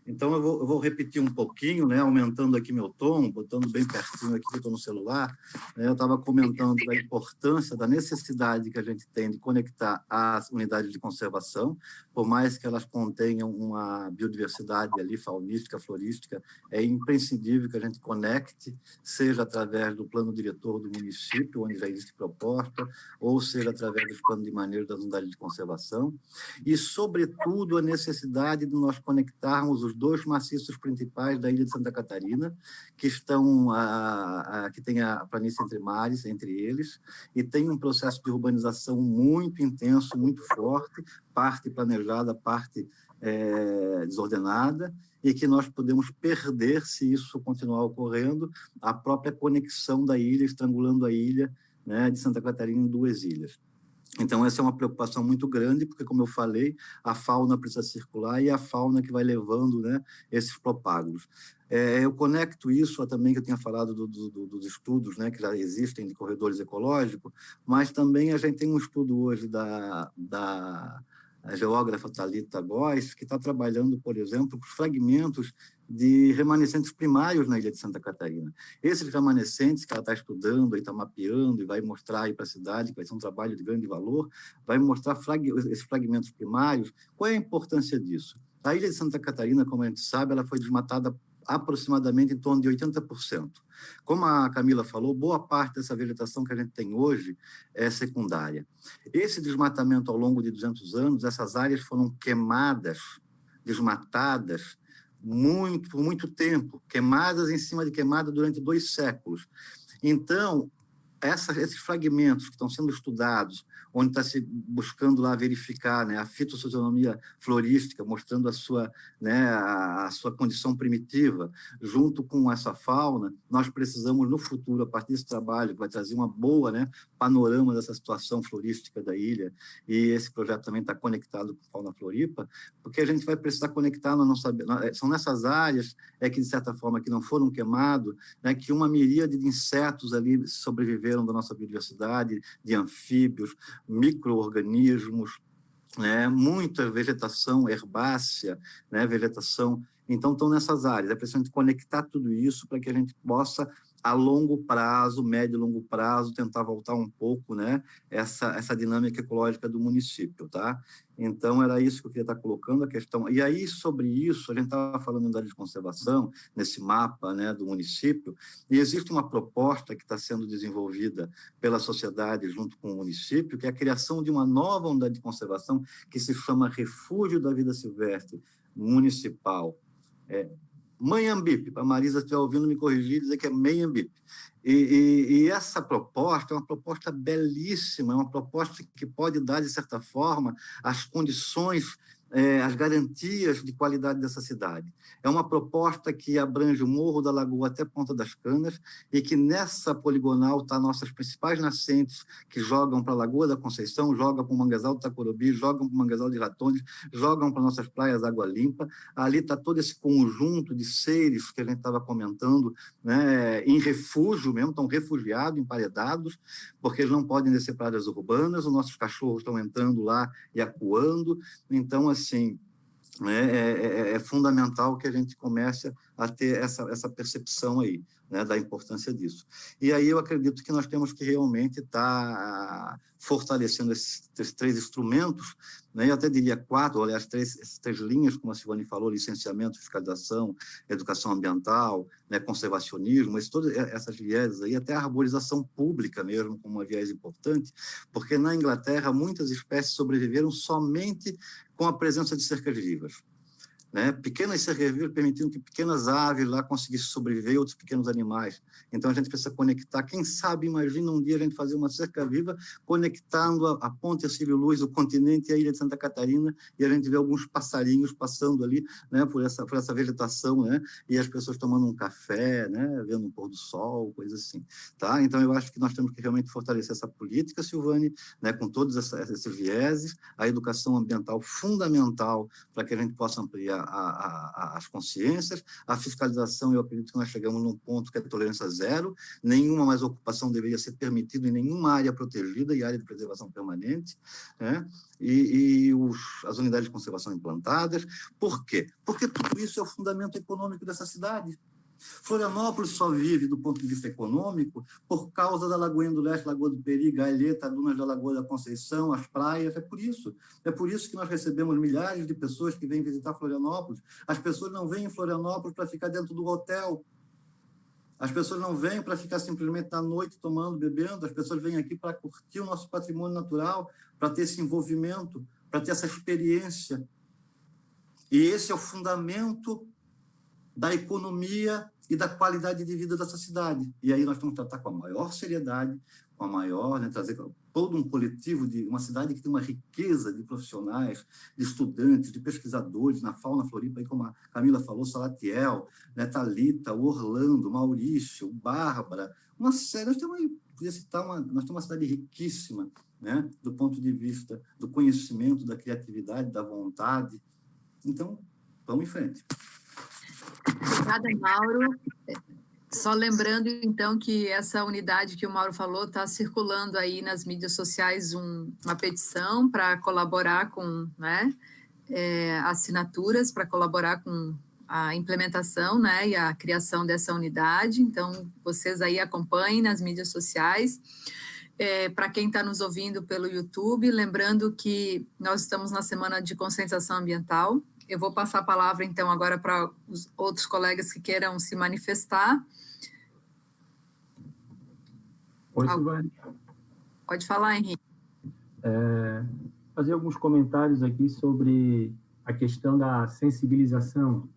Então, eu vou repetir um pouquinho, né, aumentando aqui meu tom, botando bem pertinho aqui, que eu estou no celular. Né, eu estava comentando da importância, da necessidade que a gente tem de conectar as unidades de conservação, por mais que elas contenham uma biodiversidade ali, faunística, florística, é imprescindível que a gente conecte, seja através do plano diretor do município, onde já existe proposta, ou seja através dos planos de manejo das unidades de conservação, e, sobretudo, a necessidade de nós conectarmos os 2 maciços principais da ilha de Santa Catarina, que estão que tem a planície entre mares, entre eles, e tem um processo de urbanização muito intenso, muito forte, parte planejada, parte desordenada, e que nós podemos perder, se isso continuar ocorrendo, a própria conexão da ilha, estrangulando a ilha, né, de Santa Catarina em 2 ilhas. Então, essa é uma preocupação muito grande, porque, como eu falei, a fauna precisa circular e é a fauna que vai levando, né, esses propágulos. Eu conecto isso também, que eu tinha falado dos estudos, né, que já existem de corredores ecológicos, mas também a gente tem um estudo hoje a geógrafa Thalita Góes, que está trabalhando, por exemplo, com fragmentos de remanescentes primários na ilha de Santa Catarina. Esses remanescentes que ela está estudando, e está mapeando, e vai mostrar aí para a cidade, que vai ser um trabalho de grande valor, vai mostrar esses fragmentos primários. Qual é a importância disso? A ilha de Santa Catarina, como a gente sabe, ela foi desmatada aproximadamente em torno de 80%. Como a Camila falou, boa parte dessa vegetação que a gente tem hoje é secundária. Esse desmatamento ao longo de 200 anos, essas áreas foram queimadas, desmatadas, por muito tempo, queimadas em cima de queimada durante 2 séculos. Então, esses fragmentos que estão sendo estudados, onde está se buscando lá verificar, né, a fitossociologia florística, mostrando a sua condição primitiva, junto com essa fauna, nós precisamos, no futuro, a partir desse trabalho, que vai trazer uma boa, né, panorama dessa situação florística da ilha, e esse projeto também está conectado com a Fauna Floripa, porque a gente vai precisar conectar, são nessas áreas que, de certa forma, que não foram queimados, né, que uma miríade de insetos ali sobreviveram da nossa biodiversidade, de anfíbios, micro-organismos, né, muita vegetação herbácea, né, vegetação. Então, estão nessas áreas. É preciso conectar tudo isso para que a gente possa, a longo prazo, médio e longo prazo, tentar voltar um pouco, né, essa dinâmica ecológica do município, tá? Então, era isso que eu queria estar colocando, a questão. E aí, sobre isso, a gente estava falando da área de conservação, nesse mapa, né, do município, e existe uma proposta que está sendo desenvolvida pela sociedade junto com o município, que é a criação de uma nova unidade de conservação que se chama Refúgio da Vida Silvestre Municipal. Manhambipe, para a Marisa estiver ouvindo me corrigir, dizer que é Manhambipe. E essa proposta é uma proposta belíssima, é uma proposta que pode dar, de certa forma, as condições, as garantias de qualidade dessa cidade. É uma proposta que abrange o Morro da Lagoa até Ponta das Canas e que nessa poligonal está nossas principais nascentes que jogam para a Lagoa da Conceição, jogam para o Manguezal do Tacurubi, jogam para o Manguezal de Ratones, jogam para nossas praias Água Limpa. Ali está todo esse conjunto de seres que a gente estava comentando, né, em refúgio mesmo, estão refugiados, emparedados, porque eles não podem descer para áreas urbanas, os nossos cachorros estão entrando lá e acuando. Então, assim, é fundamental que a gente comece a ter essa percepção aí, né, da importância disso. E aí eu acredito que nós temos que realmente estar fortalecendo esses 3 instrumentos, né, eu até diria 4, aliás, 3 linhas, como a Silvane falou, licenciamento, fiscalização, educação ambiental, né, conservacionismo, mas todas essas vieses aí, até a arborização pública mesmo, como uma viés importante, porque na Inglaterra muitas espécies sobreviveram somente com a presença de cercas vivas. Né? Pequenas cercas vivas permitindo que pequenas aves lá conseguissem sobreviver e outros pequenos animais. Então, a gente precisa conectar. Quem sabe, imagina um dia a gente fazer uma cerca viva conectando a Ponte Hercílio Luz, o continente e a ilha de Santa Catarina, e a gente vê alguns passarinhos passando ali, né, por essa vegetação, né, e as pessoas tomando um café, né, vendo um pôr do sol, coisa assim. Tá? Então, eu acho que nós temos que realmente fortalecer essa política, Silvane, né, com todos esses vieses, a educação ambiental fundamental para que a gente possa ampliar as consciências, a fiscalização, eu acredito que nós chegamos num ponto que é tolerância zero, nenhuma mais ocupação deveria ser permitida em nenhuma área protegida e área de preservação permanente, né? As unidades de conservação implantadas. Por quê? Porque tudo isso é o fundamento econômico dessa cidade. Florianópolis só vive do ponto de vista econômico por causa da Lagoinha do Leste, Lagoa do Peri, Gaelheta, Dunas da Lagoa da Conceição, as praias, é por isso que nós recebemos milhares de pessoas que vêm visitar Florianópolis. As pessoas não vêm em Florianópolis para ficar dentro do hotel, as pessoas não vêm para ficar simplesmente na noite tomando, bebendo, as pessoas vêm aqui para curtir o nosso patrimônio natural, para ter esse envolvimento, para ter essa experiência. E esse é o fundamento da economia e da qualidade de vida dessa cidade. E aí nós vamos tratar com a maior seriedade, com a maior, né, trazer todo um coletivo de uma cidade que tem uma riqueza de profissionais, de estudantes, de pesquisadores na fauna Floripa, aí como a Camila falou, Salatiel, né, Thalita, Orlando, Maurício, Bárbara, uma série, nós temos uma cidade riquíssima, né, do ponto de vista do conhecimento, da criatividade, da vontade. Então, vamos em frente. Obrigada, Mauro. Só lembrando, então, que essa unidade que o Mauro falou está circulando aí nas mídias sociais uma petição para colaborar com, né, assinaturas para colaborar com a implementação, né, e a criação dessa unidade. Então, vocês aí acompanhem nas mídias sociais. Para quem está nos ouvindo pelo YouTube, lembrando que nós estamos na Semana de Conscientização Ambiental. Eu vou passar a palavra, então, agora para os outros colegas que queiram se manifestar. Oi, Silvane. Pode falar, Henrique. Fazer alguns comentários aqui sobre a questão da sensibilização.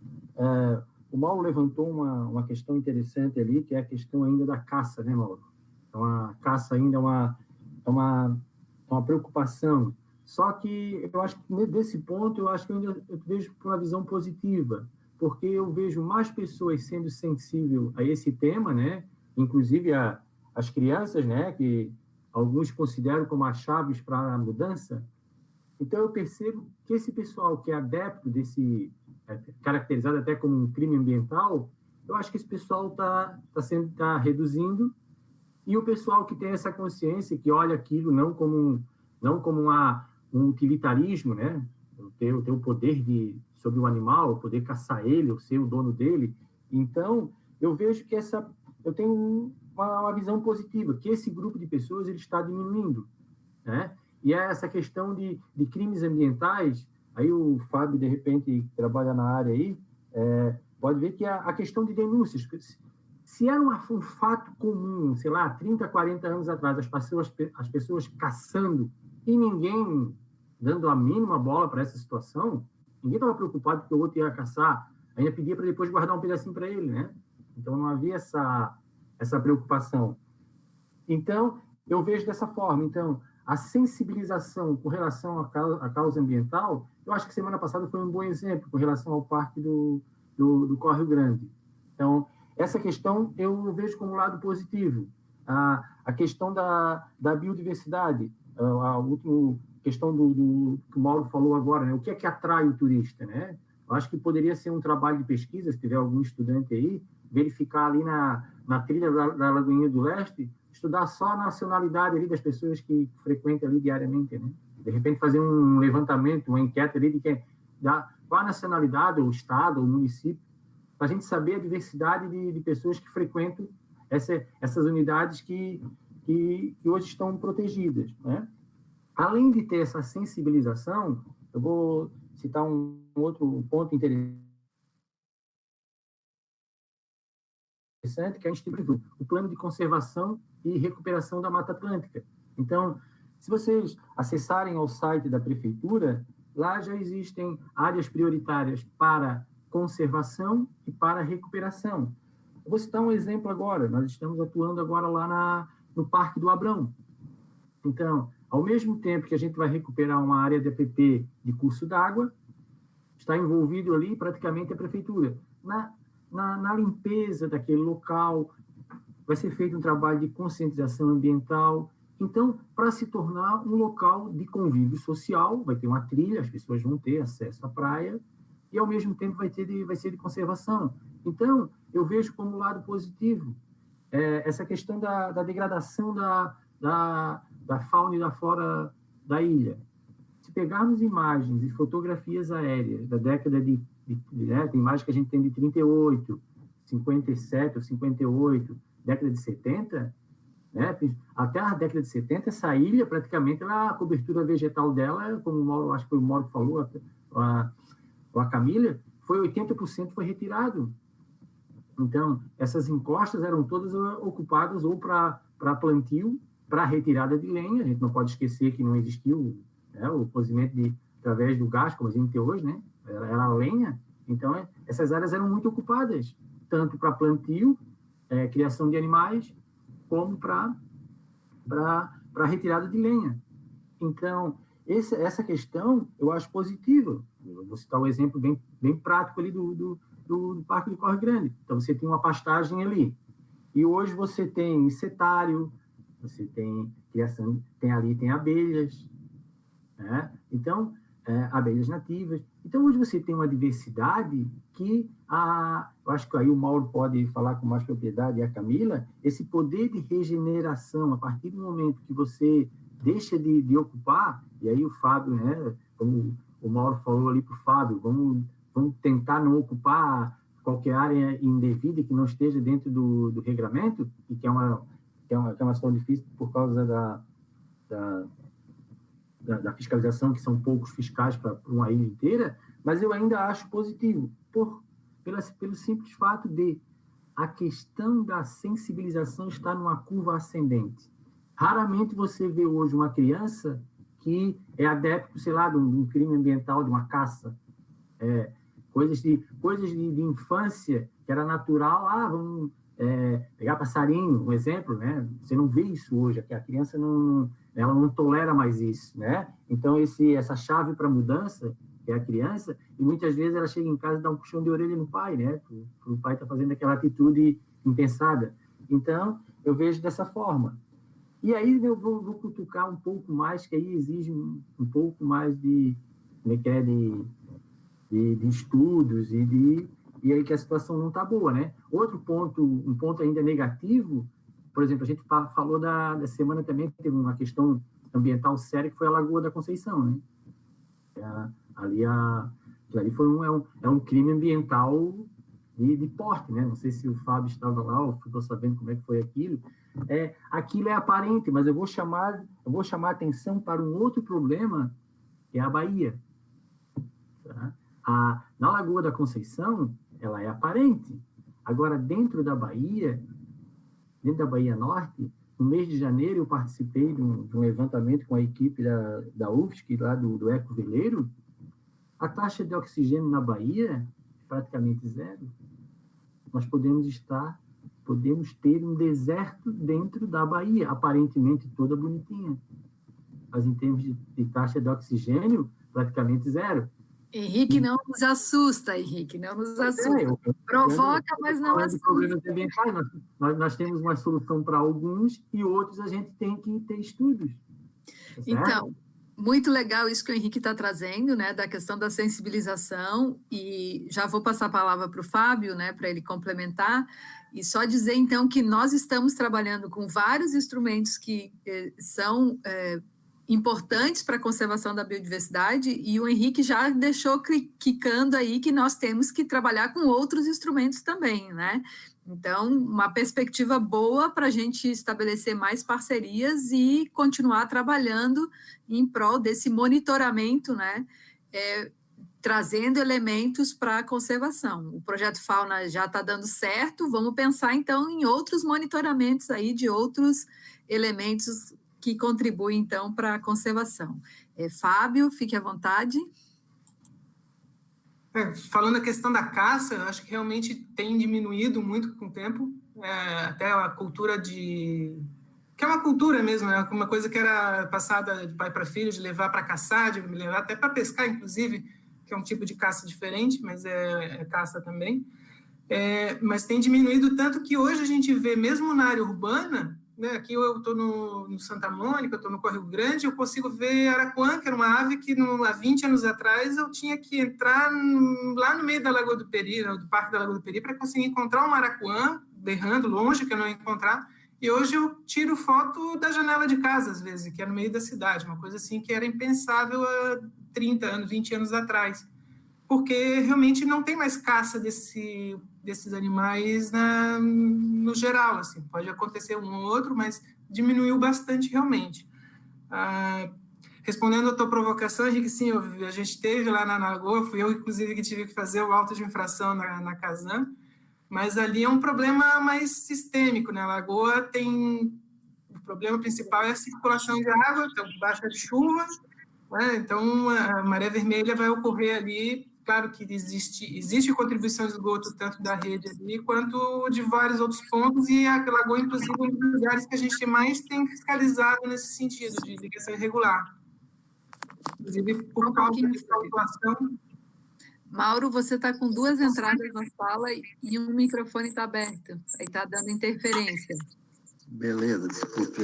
O Mauro levantou uma questão interessante ali, que é a questão ainda da caça, né, Mauro? Então, a caça ainda é uma preocupação. Só que eu acho que desse ponto, eu vejo por uma visão positiva, porque eu vejo mais pessoas sendo sensíveis a esse tema, né? Inclusive as crianças, né? Que alguns consideram como as chaves para a mudança. Então, eu percebo que esse pessoal que é adepto desse, caracterizado até como um crime ambiental, eu acho que esse pessoal está reduzindo, e o pessoal que tem essa consciência, que olha aquilo não como um utilitarismo, né? Ter o poder sobre o animal, poder caçar ele, ou ser o dono dele. Então, eu vejo que eu tenho uma visão positiva, que esse grupo de pessoas ele está diminuindo, né? E essa questão de crimes ambientais, aí o Fábio, de repente, que trabalha na área aí, pode ver que a questão de denúncias, se era um fato comum, sei lá, 30, 40 anos atrás, as pessoas caçando e ninguém dando a mínima bola para essa situação, ninguém estava preocupado que o outro ia caçar, ainda pedia para depois guardar um pedacinho para ele, né? Então, não havia essa preocupação. Então, eu vejo dessa forma. Então, a sensibilização com relação à causa ambiental, eu acho que semana passada foi um bom exemplo com relação ao parque do Córrego Grande. Então, essa questão eu vejo como um lado positivo. A questão da biodiversidade, a última questão do que o Mauro falou agora, né? O que é que atrai o turista, né? Eu acho que poderia ser um trabalho de pesquisa, se tiver algum estudante aí, verificar ali na trilha da Lagoinha do Leste, estudar só a nacionalidade ali das pessoas que frequentam ali diariamente, né? De repente fazer um levantamento, uma enquete ali de qual a nacionalidade, ou o estado, ou o município, para a gente saber a diversidade de pessoas que frequentam essas unidades que hoje estão protegidas, né? Além de ter essa sensibilização, eu vou citar um outro ponto interessante, que é o Plano de Conservação e Recuperação da Mata Atlântica. Então, se vocês acessarem ao site da Prefeitura, lá já existem áreas prioritárias para conservação e para recuperação. Eu vou citar um exemplo agora. Nós estamos atuando agora lá no Parque do Abrão. Então, ao mesmo tempo que a gente vai recuperar uma área de APP de curso d'água, está envolvido ali praticamente a Prefeitura. Na limpeza daquele local, vai ser feito um trabalho de conscientização ambiental. Então, para se tornar um local de convívio social, vai ter uma trilha, as pessoas vão ter acesso à praia, e, ao mesmo tempo, vai ser de conservação. Então, eu vejo como um lado positivo essa questão da degradação da fauna e da flora da ilha. Se pegarmos imagens e fotografias aéreas da década tem imagens que a gente tem de 38, 57 ou 58, década de 70, né? Até a década de 70, essa ilha, praticamente, a cobertura vegetal dela, como o Mauro, acho que foi o Mauro que falou, a Camila, foi 80% foi retirado. Então, essas encostas eram todas ocupadas ou para plantio, para retirada de lenha. A gente não pode esquecer que não existiu, né, o cozimento através do gás, como a gente tem hoje, né? era a lenha. Então, essas áreas eram muito ocupadas, tanto para plantio, criação de animais, como para retirada de lenha. Então, essa questão eu acho positiva. Eu vou citar um exemplo bem prático ali do Parque do Corre Grande. Então, você tem uma pastagem ali. E hoje você tem insetário, você tem criação, tem abelhas, né? Então, abelhas nativas. Então, hoje você tem uma diversidade que eu acho que aí o Mauro pode falar com mais propriedade, e a Camila, esse poder de regeneração, a partir do momento que você deixa de ocupar, e aí o Fábio, né, como o Mauro falou ali para o Fábio, vamos tentar não ocupar qualquer área indevida que não esteja dentro do regramento, e que é uma situação difícil por causa da fiscalização, que são poucos fiscais para uma ilha inteira, mas eu ainda acho positivo, pelo simples fato de a questão da sensibilização estar numa curva ascendente. Raramente você vê hoje uma criança que é adepto, sei lá, de um crime ambiental, de uma caça, coisas de infância que era natural, vamos pegar passarinho, um exemplo, né? Você não vê isso hoje, a criança ela não tolera mais isso, né? Então, essa chave para mudança é a criança, e muitas vezes ela chega em casa e dá um puxão de orelha no pai, né? O pai está fazendo aquela atitude impensada. Então, eu vejo dessa forma. E aí eu vou cutucar um pouco mais, que aí exige um pouco mais de estudos e aí que a situação não está boa, né? Um ponto ainda negativo, por exemplo, a gente falou da semana também que teve uma questão ambiental séria, que foi a Lagoa da Conceição, né? Ali foi um crime ambiental de porte, né? Não sei se o Fábio estava lá ou ficou sabendo como é que foi aquilo. Aquilo é aparente, mas eu vou chamar a atenção para um outro problema, que é a Baía. Tá? Na Lagoa da Conceição, ela é aparente. Agora, dentro da Baía Norte, no mês de janeiro, eu participei de um levantamento com a equipe da UFSC, lá do Eco Veleiro. A taxa de oxigênio na Baía é praticamente zero. Nós podemos ter um deserto dentro da Baía, aparentemente toda bonitinha. Mas em termos de taxa de oxigênio, praticamente zero. Henrique, não nos assusta, Henrique, não nos assusta. Provoca, mas não assusta. Problemas ambientais, nós temos uma solução para alguns e outros a gente tem que ter estudos. Tá? Então, muito legal isso que o Henrique está trazendo, né, da questão da sensibilização, e já vou passar a palavra para o Fábio, né, para ele complementar, e só dizer, então, que nós estamos trabalhando com vários instrumentos que são importantes para a conservação da biodiversidade, e o Henrique já deixou quicando aí que nós temos que trabalhar com outros instrumentos também, né? Então, uma perspectiva boa para a gente estabelecer mais parcerias e continuar trabalhando em prol desse monitoramento, né? Trazendo elementos para a conservação. O Projeto Fauna já está dando certo, vamos pensar, então, em outros monitoramentos aí de outros elementos que contribuem, então, para a conservação. Fábio, fique à vontade. Falando a questão da caça, eu acho que realmente tem diminuído muito com o tempo, até a cultura que é uma cultura mesmo, né? Uma coisa que era passada de pai para filho, de levar para caçar, de me levar até para pescar, inclusive, que é um tipo de caça diferente, mas é caça também. Mas tem diminuído tanto que hoje a gente vê, mesmo na área urbana, né, aqui eu estou no Santa Mônica, eu estou no Correio Grande, eu consigo ver araquã, que era uma ave que há 20 anos atrás eu tinha que entrar lá no meio da Lagoa do Peri, do Parque da Lagoa do Peri, para conseguir encontrar uma araquã, berrando longe, que eu não ia encontrar, e hoje eu tiro foto da janela de casa, às vezes, que é no meio da cidade, uma coisa assim que era impensável há 30 anos, 20 anos atrás, porque realmente não tem mais caça desses animais no geral, assim, pode acontecer um ou outro, mas diminuiu bastante realmente. Respondendo à tua provocação, Henrique, sim, a gente esteve lá na Lagoa, fui eu, inclusive, que tive que fazer o auto de infração na Casan, mas ali é um problema mais sistêmico, né? A Lagoa tem... O problema principal é a circulação de água, então, baixa de chuva, né? Então a maré vermelha vai ocorrer ali claro que existe contribuição de esgoto tanto da rede ali, quanto de vários outros pontos, e a Lagoa, inclusive, é um dos lugares que a gente mais tem fiscalizado nesse sentido, de ligação irregular. Inclusive, por causa dessa situação... Mauro, você está com 2 entradas na sala e um microfone está aberto. Aí está dando interferência. Beleza, desculpe.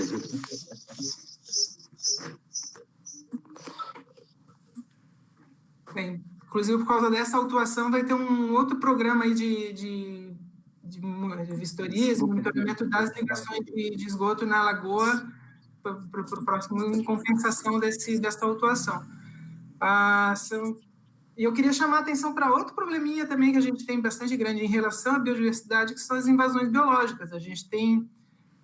Bem, inclusive, por causa dessa autuação, vai ter um outro programa aí de vistorias, monitoramento das ligações de esgoto na Lagoa para o próximo, em compensação dessa autuação. E eu queria chamar a atenção para outro probleminha também que a gente tem bastante grande em relação à biodiversidade, que são as invasões biológicas. A gente tem,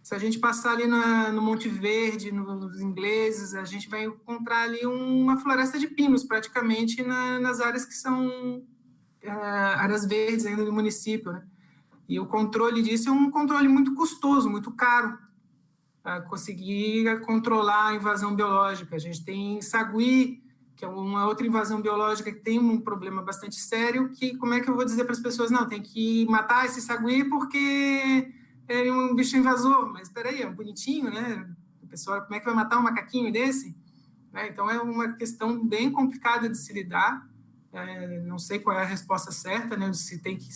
se a gente passar ali no Monte Verde, nos Ingleses, a gente vai encontrar ali uma floresta de pinos, praticamente, nas áreas que são áreas verdes ainda do município, né? E o controle disso é um controle muito custoso, muito caro, para conseguir controlar a invasão biológica. A gente tem sagui, que é uma outra invasão biológica que tem um problema bastante sério, que como é que eu vou dizer para as pessoas, não, tem que matar esse sagui porque é um bicho invasor, mas espera aí, é um bonitinho, né? O pessoal, como é que vai matar um macaquinho desse? Né? Então, é uma questão bem complicada de se lidar, não sei qual é a resposta certa, né? Se tem que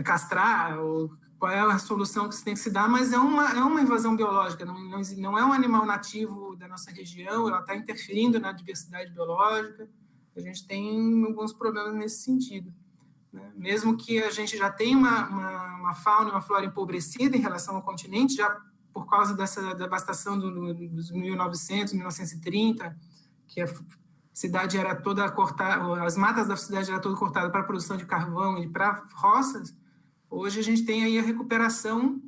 castrar, ou qual é a solução que se tem que se dar, mas é uma invasão biológica, não é um animal nativo da nossa região, ela está interferindo na diversidade biológica, a gente tem alguns problemas nesse sentido, né? Mesmo que a gente já tenha uma fauna e uma flora empobrecida em relação ao continente, já por causa dessa devastação dos 1900, 1930, que a cidade era toda cortada, as matas da cidade eram todas cortadas para a produção de carvão e para roças. Hoje a gente tem aí a recuperação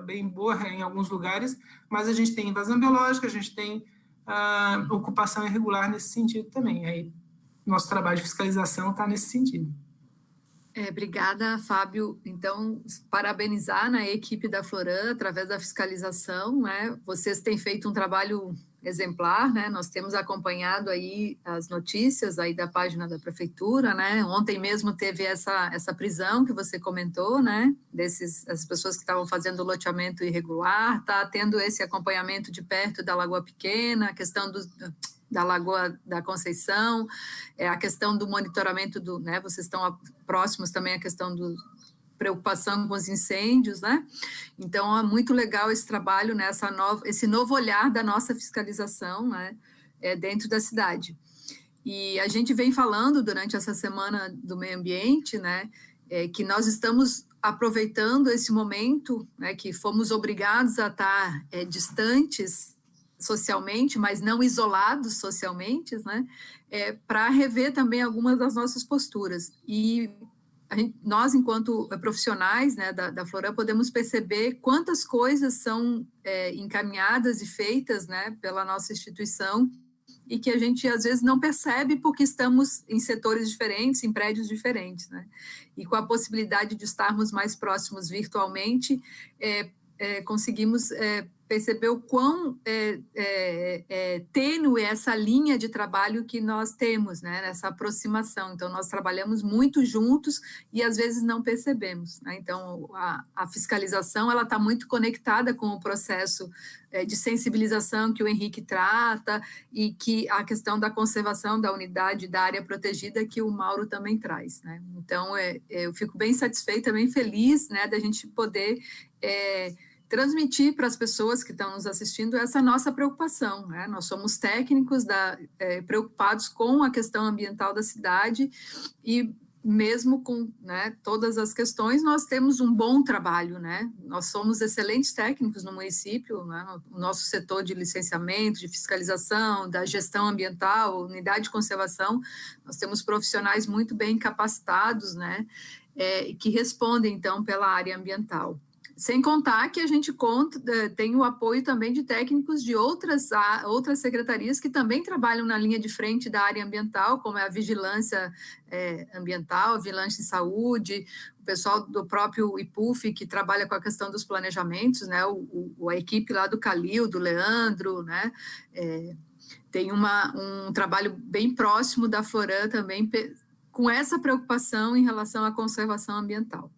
bem boa em alguns lugares, mas a gente tem invasão biológica, a gente tem ocupação irregular nesse sentido também. Aí nosso trabalho de fiscalização está nesse sentido. Obrigada, Fábio. Então, parabenizar a equipe da Floran através da fiscalização, né? Vocês têm feito um trabalho exemplar, né? Nós temos acompanhado aí as notícias aí da página da prefeitura, né? Ontem mesmo teve essa prisão que você comentou, né? As pessoas que estavam fazendo loteamento irregular, tá tendo esse acompanhamento de perto da Lagoa Pequena, a questão da Lagoa da Conceição, a questão do monitoramento né? Vocês estão próximos também à questão do preocupação com os incêndios, né? Então, é muito legal esse trabalho, né? Esse novo olhar da nossa fiscalização, né? Dentro da cidade. E a gente vem falando durante essa semana do meio ambiente, né? Que nós estamos aproveitando esse momento, né? Que fomos obrigados a estar distantes socialmente, mas não isolados socialmente, né? Para rever também algumas das nossas posturas. E nós, enquanto profissionais, né, da Floran, podemos perceber quantas coisas são encaminhadas e feitas, né, pela nossa instituição e que a gente, às vezes, não percebe porque estamos em setores diferentes, em prédios diferentes, né? E com a possibilidade de estarmos mais próximos virtualmente, conseguimos perceber o quão tênue essa linha de trabalho que nós temos, né, nessa aproximação. Então, nós trabalhamos muito juntos e, às vezes, não percebemos, né? Então, a fiscalização está muito conectada com o processo de sensibilização que o Henrique trata e que a questão da conservação da unidade, da área protegida, que o Mauro também traz, né? Então, eu fico bem satisfeita, bem feliz, né, da gente poder transmitir para as pessoas que estão nos assistindo essa nossa preocupação, né? Nós somos técnicos preocupados com a questão ambiental da cidade e mesmo com, né, todas as questões, nós temos um bom trabalho, né? Nós somos excelentes técnicos no município, né? O nosso setor de licenciamento, de fiscalização, da gestão ambiental, unidade de conservação, nós temos profissionais muito bem capacitados, né? Que respondem, então, pela área ambiental. Sem contar que a gente tem o apoio também de técnicos de outras secretarias que também trabalham na linha de frente da área ambiental, como é a vigilância ambiental, a vigilância em saúde, o pessoal do próprio IPUF, que trabalha com a questão dos planejamentos, né? A equipe lá do Calil, do Leandro, né? tem um trabalho bem próximo da Floran também, com essa preocupação em relação à conservação ambiental.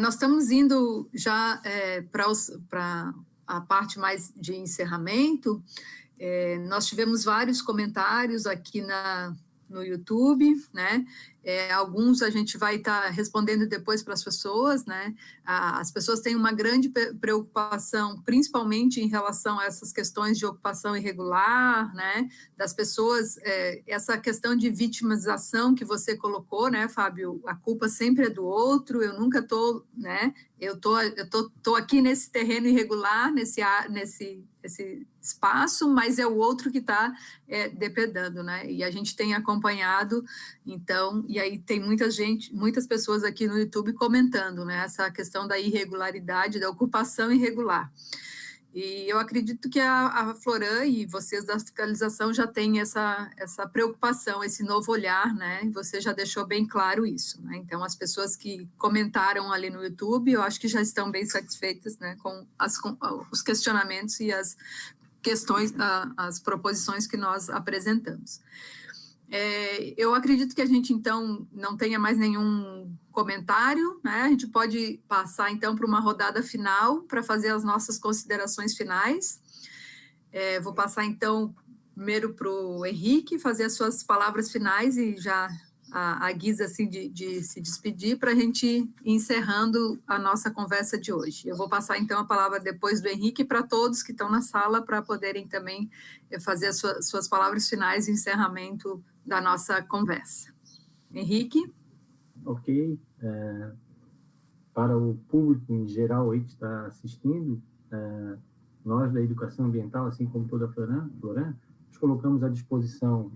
Nós estamos indo já para a parte mais de encerramento. Nós tivemos vários comentários aqui no YouTube, né? Alguns a gente vai estar respondendo depois para as pessoas, né? As pessoas têm uma grande preocupação, principalmente em relação a essas questões de ocupação irregular, né? Das pessoas, essa questão de vitimização que você colocou, né, Fábio? A culpa sempre é do outro, eu nunca estou, né? Eu tô aqui nesse terreno irregular, nesse espaço, mas é o outro que está depredando, né? E a gente tem acompanhado, então, e aí tem muitas pessoas aqui no YouTube comentando, né? Essa questão da irregularidade, da ocupação irregular. E eu acredito que a Floran e vocês da fiscalização já têm essa preocupação, esse novo olhar, né? Você já deixou bem claro isso, né? Então, as pessoas que comentaram ali no YouTube, eu acho que já estão bem satisfeitas, né? Com os questionamentos e as questões, as proposições que nós apresentamos. Eu acredito que a gente, então, não tenha mais nenhum comentário, né? A gente pode passar, então, para uma rodada final, para fazer as nossas considerações finais. Vou passar, então, primeiro para o Henrique, fazer as suas palavras finais e já a guisa, assim, de se despedir, para a gente ir encerrando a nossa conversa de hoje. Eu vou passar, então, a palavra depois do Henrique para todos que estão na sala, para poderem também fazer as suas palavras finais de encerramento da nossa conversa. Henrique? Ok. Para o público em geral aí que está assistindo, nós da educação ambiental, assim como toda a Floran, nos colocamos à disposição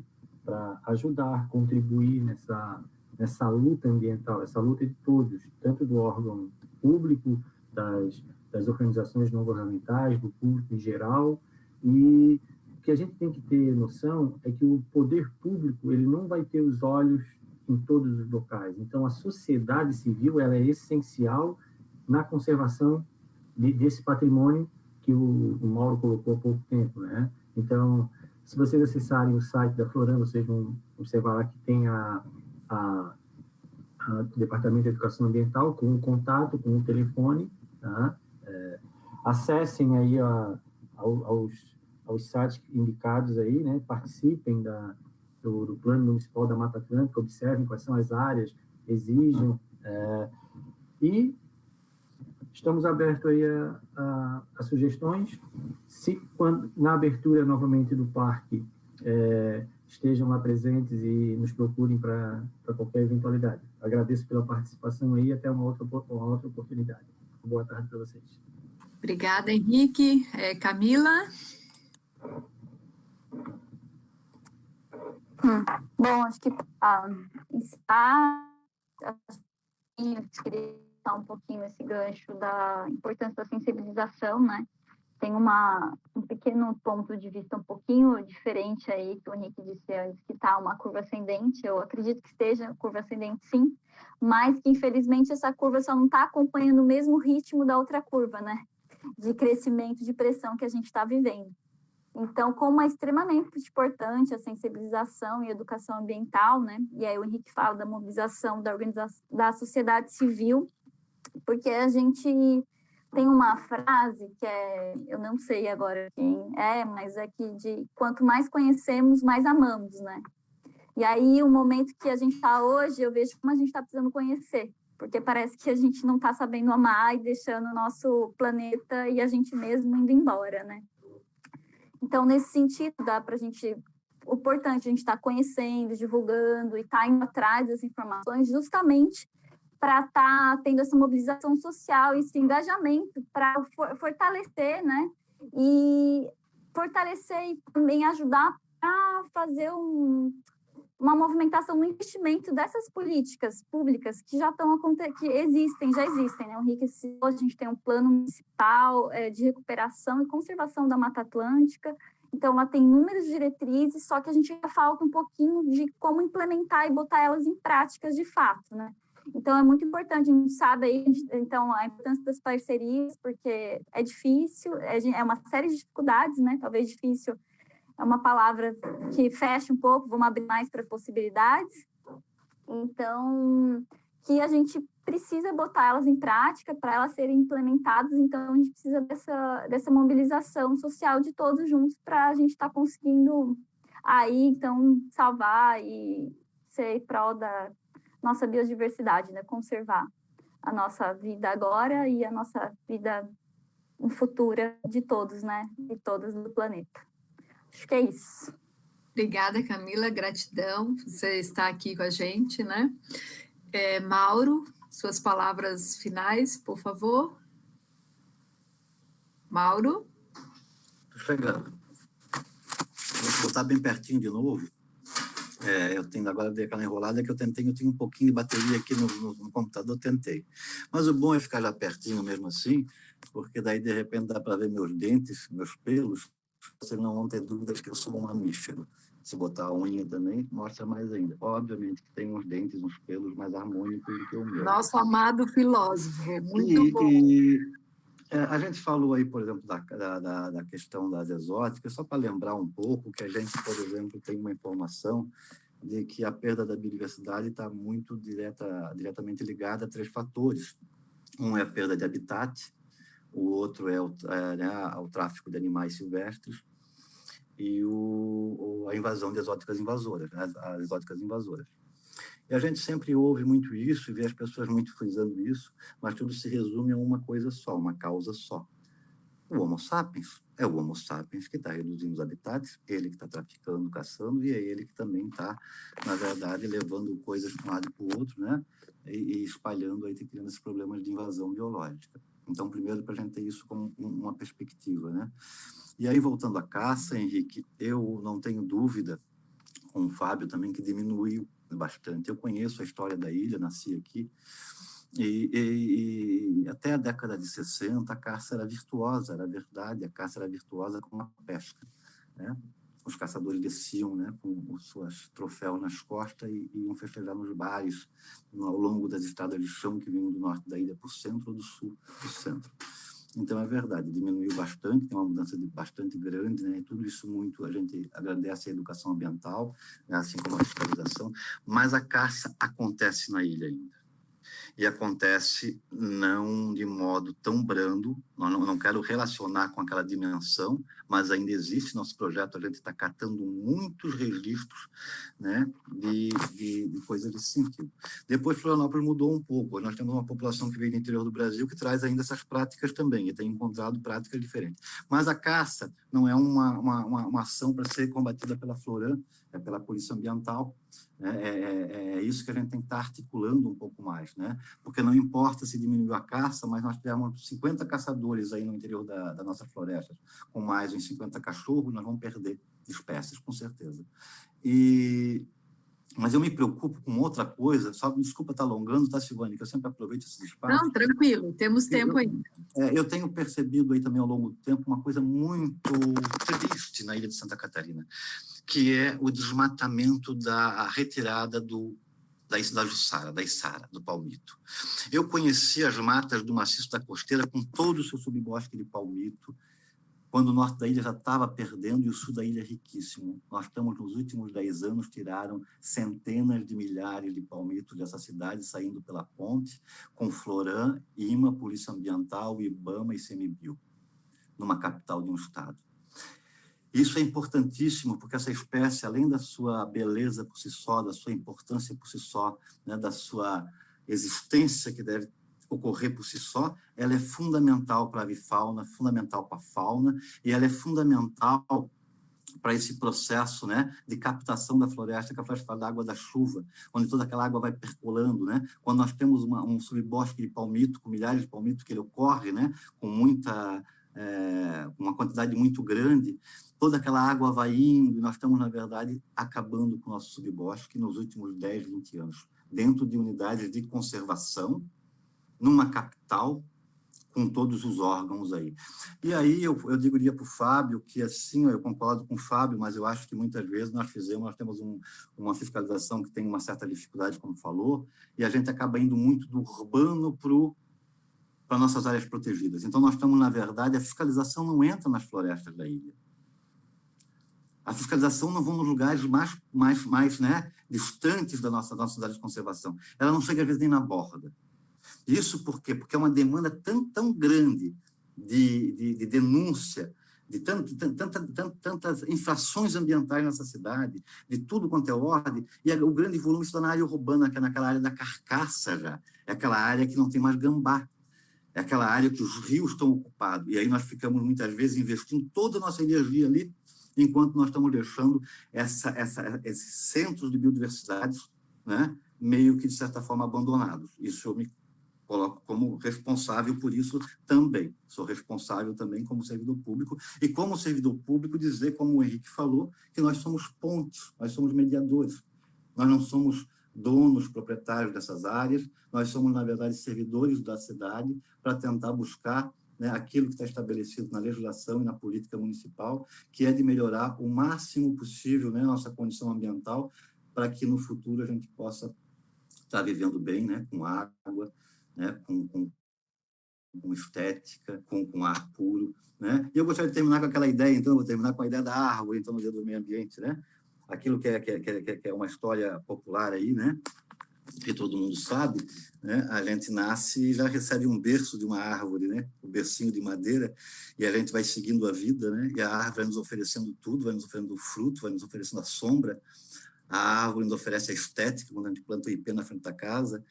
para ajudar, contribuir nessa luta ambiental, essa luta de todos, tanto do órgão público, das organizações não governamentais, do público em geral. E o que a gente tem que ter noção é que o poder público ele não vai ter os olhos em todos os locais. Então, a sociedade civil ela é essencial na conservação desse patrimônio que o Mauro colocou há pouco tempo, né? Então, se vocês acessarem o site da Floran, vocês vão observar lá que tem o Departamento de Educação Ambiental com um contato, com um telefone, tá? Acessem aí aos sites indicados aí, né? Participem do Plano Municipal da Mata Atlântica, observem quais são as áreas, exijam, e estamos abertos aí a sugestões. Se na abertura novamente do parque estejam lá presentes e nos procurem para qualquer eventualidade. Agradeço pela participação aí e até uma outra oportunidade. Boa tarde para vocês. Obrigada, Henrique. Camila? Bom, acho que encerrar, eu queria dar um pouquinho esse gancho da importância da sensibilização, né? Tem um pequeno ponto de vista um pouquinho diferente aí, que o Henrique disse antes, que está uma curva ascendente. Eu acredito que esteja curva ascendente, sim, mas que, infelizmente, essa curva só não está acompanhando o mesmo ritmo da outra curva, né? De crescimento, de pressão que a gente está vivendo. Então, como é extremamente importante a sensibilização e educação ambiental, né? E aí o Henrique fala da mobilização da sociedade civil, porque a gente tem uma frase que eu não sei agora quem mas é que de quanto mais conhecemos, mais amamos, né? E aí o momento que a gente está hoje, eu vejo como a gente está precisando conhecer, porque parece que a gente não está sabendo amar e deixando o nosso planeta e a gente mesmo indo embora, né? Então, nesse sentido, dá para a gente... O importante é a gente estar conhecendo, divulgando e estar indo atrás das informações justamente para estar tendo essa mobilização social e esse engajamento para fortalecer, né? E fortalecer e também ajudar a fazer uma movimentação no investimento dessas políticas públicas que já existem, né? O Henrique, hoje a gente tem um plano municipal de recuperação e conservação da Mata Atlântica, então ela tem inúmeras diretrizes, só que a gente ainda falta um pouquinho de como implementar e botar elas em práticas de fato, né? Então é muito importante, a gente sabe aí, então, a importância das parcerias, porque é difícil, é uma série de dificuldades, né? Talvez difícil é uma palavra que fecha um pouco, vamos abrir mais para possibilidades. Então, que a gente precisa botar elas em prática para elas serem implementadas, então a gente precisa dessa mobilização social de todos juntos para a gente estar conseguindo aí, então, salvar e ser em prol da nossa biodiversidade, né? Conservar a nossa vida agora e a nossa vida futura de todos, né? De todos do planeta. Acho que é isso. Obrigada, Camila, gratidão por você estar aqui com a gente, né? Mauro, suas palavras finais, por favor. Mauro? Estou chegando. Vou botar bem pertinho de novo. Eu tenho agora dei aquela enrolada que eu tenho um pouquinho de bateria aqui no computador, tentei. Mas o bom é ficar já pertinho mesmo assim, porque daí de repente dá para ver meus dentes, meus pelos. Vocês não vão ter dúvidas que eu sou um mamífero. Se botar a unha também, mostra mais ainda. Obviamente que tem uns dentes, uns pelos mais harmônicos do que o meu. Nosso amado filósofo, muito bom. A gente falou aí, por exemplo, da questão das exóticas, só para lembrar um pouco que a gente, por exemplo, tem uma informação de que a perda da biodiversidade está muito diretamente ligada a 3 fatores. Um é a perda de habitat, o outro é o tráfico de animais silvestres e a invasão de exóticas invasoras, né? As exóticas invasoras. E a gente sempre ouve muito isso e vê as pessoas muito frisando isso, mas tudo se resume a uma coisa só, uma causa só. O Homo sapiens é o Homo sapiens que está reduzindo os habitats, ele que está traficando, caçando, e é ele que também está, na verdade, levando coisas para um lado e para o outro, né? E espalhando, aí, criando esses problemas de invasão biológica. Então, primeiro, para a gente ter isso como uma perspectiva, né? E aí, voltando à caça, Henrique, eu não tenho dúvida, com o Fábio também, que diminuiu bastante. Eu conheço a história da ilha, nasci aqui, e até a década de 60 a caça era virtuosa, era verdade, a caça era virtuosa com a pesca, né? Os caçadores desciam, né, com os seus troféus nas costas e iam festejar nos bares ao longo das estradas de chão que vinham do norte da ilha para o centro ou do sul do centro. Então, é verdade, diminuiu bastante, tem uma mudança bastante grande, né? E tudo isso muito, a gente agradece a educação ambiental, né? Assim como a fiscalização, mas a caça acontece na ilha ainda. E acontece não de modo tão brando, não quero relacionar com aquela dimensão, mas ainda existe nosso projeto, a gente está catando muitos registros, né, de coisas desse sentido. Depois, Florianópolis mudou um pouco, nós temos uma população que veio do interior do Brasil que traz ainda essas práticas também, e tem encontrado práticas diferentes. Mas a caça não é uma ação para ser combatida pela Floran, é pela Polícia Ambiental, né? É isso que a gente tem que estar articulando um pouco mais, né? Porque não importa se diminuiu a caça, mas nós tivemos 50 caçadores aí no interior da nossa floresta, com mais uns 50 cachorros, nós vamos perder espécies, com certeza. Mas eu me preocupo com outra coisa, só desculpa estar alongando, tá, Silvane, que eu sempre aproveito esse espaço. Não, tranquilo, temos tempo ainda. Eu tenho percebido aí também ao longo do tempo uma coisa muito triste na ilha de Santa Catarina, que é o desmatamento da retirada da Jussara, da Içara, do palmito. Eu conheci as matas do maciço da Costeira com todo o seu subbosque de palmito, quando o norte da ilha já estava perdendo e o sul da ilha é riquíssimo. Nós estamos, nos últimos 10 anos, tiraram centenas de milhares de palmitos dessa cidade, saindo pela ponte, com Floran, IMA, Polícia Ambiental, IBAMA e CMBio, numa capital de um estado. Isso é importantíssimo, porque essa espécie, além da sua beleza por si só, da sua importância por si só, né, da sua existência que deve ocorrer por si só, ela é fundamental para a avifauna, fundamental para a fauna, e ela é fundamental para esse processo, né, de captação da floresta, que a floresta fala da água da chuva, onde toda aquela água vai percolando, né? Quando nós temos um subbosque de palmito, com milhares de palmitos que ele ocorre, né, com uma quantidade muito grande, toda aquela água vai indo, e nós estamos, na verdade, acabando com o nosso subbosque nos últimos 10, 20 anos, dentro de unidades de conservação, numa capital, com todos os órgãos aí. E aí eu diria para o Fábio que, assim, eu concordo com o Fábio, mas eu acho que muitas vezes nós temos uma fiscalização que tem uma certa dificuldade, como falou, e a gente acaba indo muito do urbano para nossas áreas protegidas. Então, nós estamos, na verdade, a fiscalização não entra nas florestas da ilha. A fiscalização não vão nos lugares mais né, distantes da nossa área de conservação. Ela não chega, às vezes, nem na borda. Isso por quê? Porque é uma demanda tão grande de denúncia, de tantas infrações ambientais nessa cidade, de tudo quanto é ordem, e o grande volume está na área urbana, que é naquela área da carcaça já. É aquela área que não tem mais gambá. É aquela área que os rios estão ocupados. E aí nós ficamos, muitas vezes, investindo toda a nossa energia ali, enquanto nós estamos deixando esses centros de biodiversidade, né, meio que, de certa forma, abandonados. Isso eu me coloco como responsável por isso também. Sou responsável também como servidor público, e como servidor público dizer, como o Henrique falou, que nós somos pontes, nós somos mediadores. Nós não somos donos, proprietários dessas áreas, nós somos, na verdade, servidores da cidade para tentar buscar, né, aquilo que está estabelecido na legislação e na política municipal, que é de melhorar o máximo possível, né, nossa condição ambiental, para que no futuro a gente possa estar vivendo bem, né, com água, né, com estética, com ar puro, né? E eu gostaria de terminar com aquela ideia, então, eu vou terminar com a ideia da árvore, então, no Dia do Meio Ambiente, né? Aquilo que é uma história popular aí, né? Que todo mundo sabe, né? A gente nasce e já recebe um berço de uma árvore, né? O bercinho de madeira, e a gente vai seguindo a vida, né? E a árvore vai nos oferecendo tudo, vai nos oferecendo o fruto, vai nos oferecendo a sombra, a árvore nos oferece a estética, quando a gente planta o ipê na frente da casa,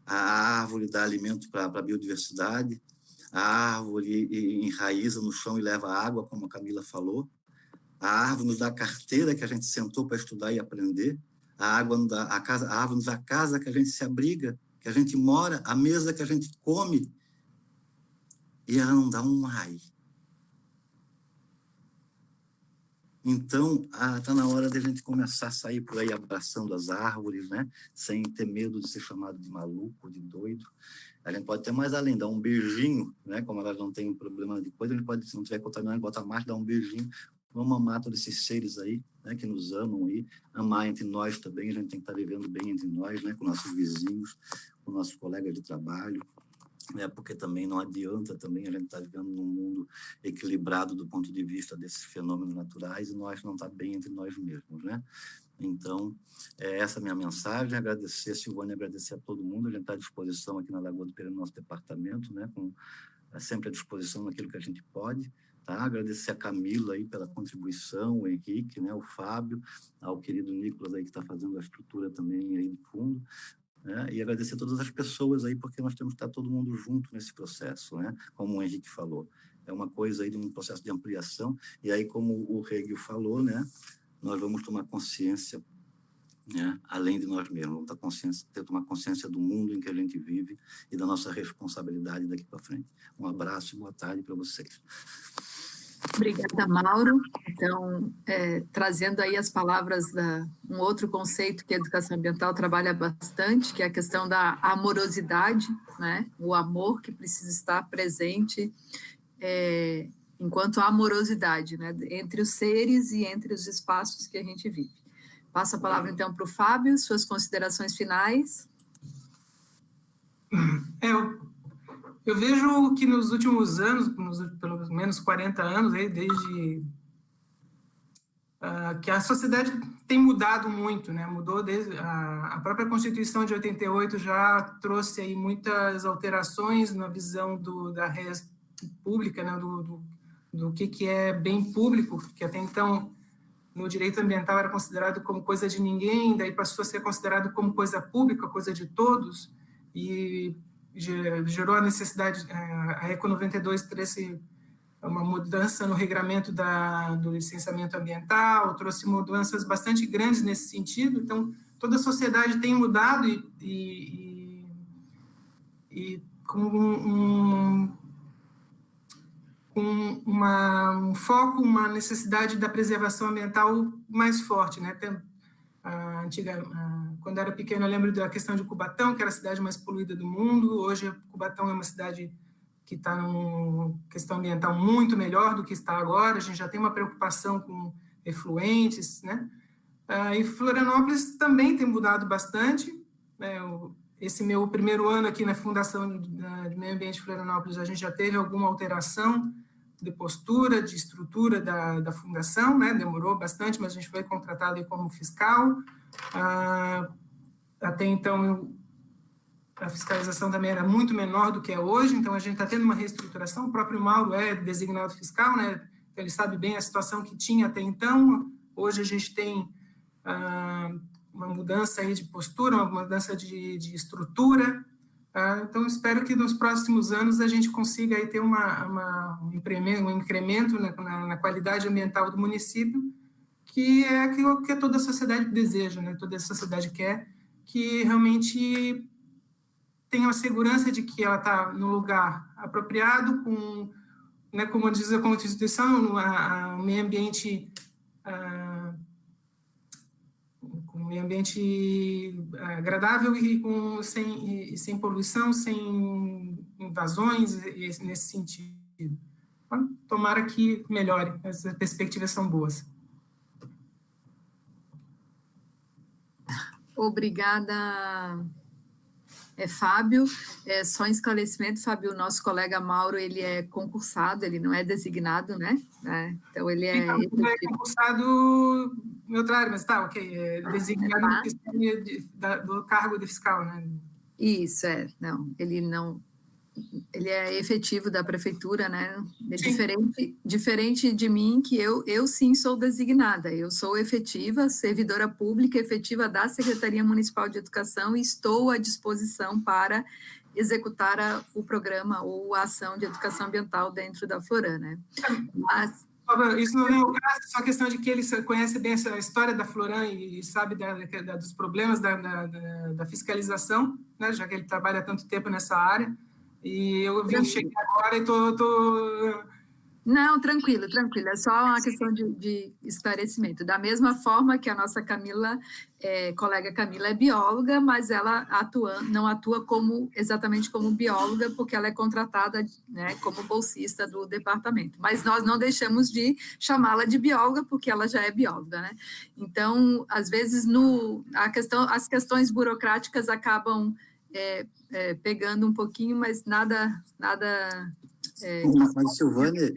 a árvore dá alimento para a biodiversidade, a árvore enraiza no chão e leva água, como a Camila falou, a árvore nos dá a carteira que a gente sentou para estudar e aprender, a árvore nos dá a casa que a gente se abriga, que a gente mora, a mesa que a gente come, e ela não dá um ai. Então, está na hora de a gente começar a sair por aí abraçando as árvores, né? Sem ter medo de ser chamado de maluco, de doido. A gente pode ter mais além, dar um beijinho, né? Como elas não têm problema de coisa, a gente pode, se não tiver contaminado, botar mais, dar um beijinho. Vamos amar todos esses seres aí, né? Que nos amam aí. Amar entre nós também, a gente tem que estar vivendo bem entre nós, né? Com nossos vizinhos, com nossos colegas de trabalho. Porque também não adianta também a gente estar vivendo num mundo equilibrado do ponto de vista desses fenômenos naturais e nós não estar bem entre nós mesmos, né? Então, essa é a minha mensagem, agradecer, Silvânia, agradecer a todo mundo, a gente está à disposição aqui na Lagoa do Pereira, no nosso departamento, né? Sempre à disposição naquilo que a gente pode, tá? Agradecer a Camila aí pela contribuição, o Henrique, né? O Fábio, ao querido Nicolas aí que está fazendo a estrutura também aí no fundo, né? E agradecer a todas as pessoas aí, porque nós temos que estar todo mundo junto nesse processo, né? Como o Henrique falou. É uma coisa aí de um processo de ampliação, e aí, como o Hegel falou, né? Nós vamos tomar consciência, né? Além de nós mesmos, vamos tomar consciência do mundo em que a gente vive e da nossa responsabilidade daqui para frente. Um abraço e boa tarde para vocês. Obrigada, Mauro. Então, trazendo aí as palavras um outro conceito que a educação ambiental trabalha bastante, que é a questão da amorosidade, né? O amor que precisa estar presente enquanto amorosidade, né? Entre os seres e entre os espaços que a gente vive. Passo a palavra, então, para o Fábio, suas considerações finais. Eu vejo que nos últimos anos, pelo menos 40 anos, desde que a sociedade tem mudado muito, né? Mudou desde a própria Constituição de 88 já trouxe aí muitas alterações na visão da res pública, né? do que é bem público, que até então no direito ambiental era considerado como coisa de ninguém, daí passou a ser considerado como coisa pública, coisa de todos, e gerou a necessidade, a ECO 92 trouxe uma mudança no regramento do licenciamento ambiental, trouxe mudanças bastante grandes nesse sentido, então toda a sociedade tem mudado e com um foco, uma necessidade da preservação ambiental mais forte, né? Quando eu era pequena, eu lembro da questão de Cubatão, que era a cidade mais poluída do mundo. Hoje, Cubatão é uma cidade que está numa questão ambiental muito melhor do que está agora. A gente já tem uma preocupação com efluentes, né? E Florianópolis também tem mudado bastante. Esse meu primeiro ano aqui na Fundação de Meio Ambiente de Florianópolis, a gente já teve alguma alteração de postura, de estrutura da fundação, né? Demorou bastante, mas a gente foi contratado aí como fiscal. Até então, a fiscalização também era muito menor do que é hoje, então a gente está tendo uma reestruturação. O próprio Mauro é designado fiscal, né? Ele sabe bem a situação que tinha até então. Hoje a gente tem uma mudança aí de postura, uma mudança de estrutura. Então, espero que nos próximos anos a gente consiga aí ter um incremento na qualidade ambiental do município, que é aquilo que toda a sociedade deseja, né? Toda a sociedade quer, que realmente tenha a segurança de que ela está no lugar apropriado, né, como diz a Constituição, o meio ambiente agradável e sem poluição, sem invasões, nesse sentido. Então, tomara que melhore, as perspectivas são boas. Obrigada, Fábio. Só um esclarecimento, Fábio, o nosso colega Mauro, ele é concursado, ele não é designado, né? Então, ele é... Então, ele é concursado em outra área, mas tá, ok, designado do cargo de fiscal, né? Isso, não, ele é efetivo da prefeitura, né? Diferente de mim, que eu sim sou designada, eu sou efetiva, servidora pública efetiva da Secretaria Municipal de Educação e estou à disposição para executar o programa ou a ação de educação ambiental dentro da Floran, né? Mas... Isso não é o caso, só a questão de que ele conhece bem a história da Floran e sabe dos problemas da fiscalização, né? Já que ele trabalha há tanto tempo nessa área. E eu vim chegar agora e estou... Não, tranquilo, é só uma questão de esclarecimento. Da mesma forma que a nossa colega Camila é bióloga, mas ela não atua exatamente como bióloga, porque ela é contratada, né, como bolsista do departamento. Mas nós não deixamos de chamá-la de bióloga, porque ela já é bióloga, né? Então, às vezes, as questões burocráticas acabam... pegando um pouquinho, mas nada mas Silvane,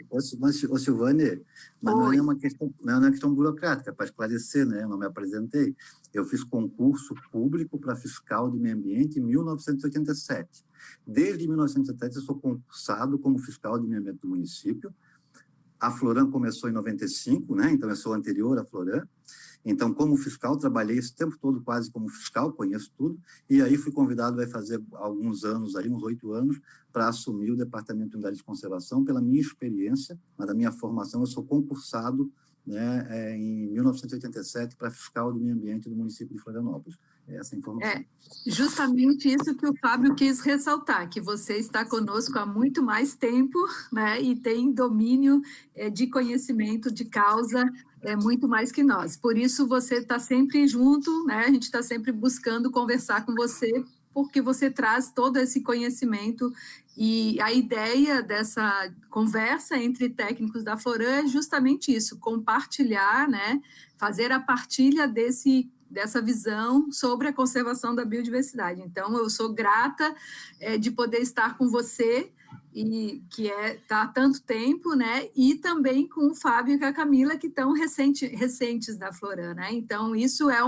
não é uma questão burocrática, para esclarecer, né? Eu não me apresentei. Eu fiz concurso público para fiscal de meio ambiente em 1987. Desde 1987 eu sou concursado como fiscal de meio ambiente do município. A Floran começou em 95, né? Então eu sou anterior à Floran. Então, como fiscal, trabalhei esse tempo todo quase como fiscal, conheço tudo, e aí fui convidado a fazer alguns anos, uns 8 anos, para assumir o Departamento de Unidade de Conservação, pela minha experiência, mas da minha formação, eu sou concursado, né, em 1987 para fiscal de meio ambiente do município de Florianópolis. Essa informação. Justamente isso que o Fábio quis ressaltar, que você está conosco há muito mais tempo, né, e tem domínio de conhecimento de causa muito mais que nós. Por isso, você está sempre junto, né, a gente está sempre buscando conversar com você, porque você traz todo esse conhecimento e a ideia dessa conversa entre técnicos da Floran é justamente isso, compartilhar, né, fazer a partilha dessa visão sobre a conservação da biodiversidade. Então, eu sou grata de poder estar com você, e que está há tanto tempo, né? E também com o Fábio e com a Camila, que estão recentes da Floran, né? Então, isso é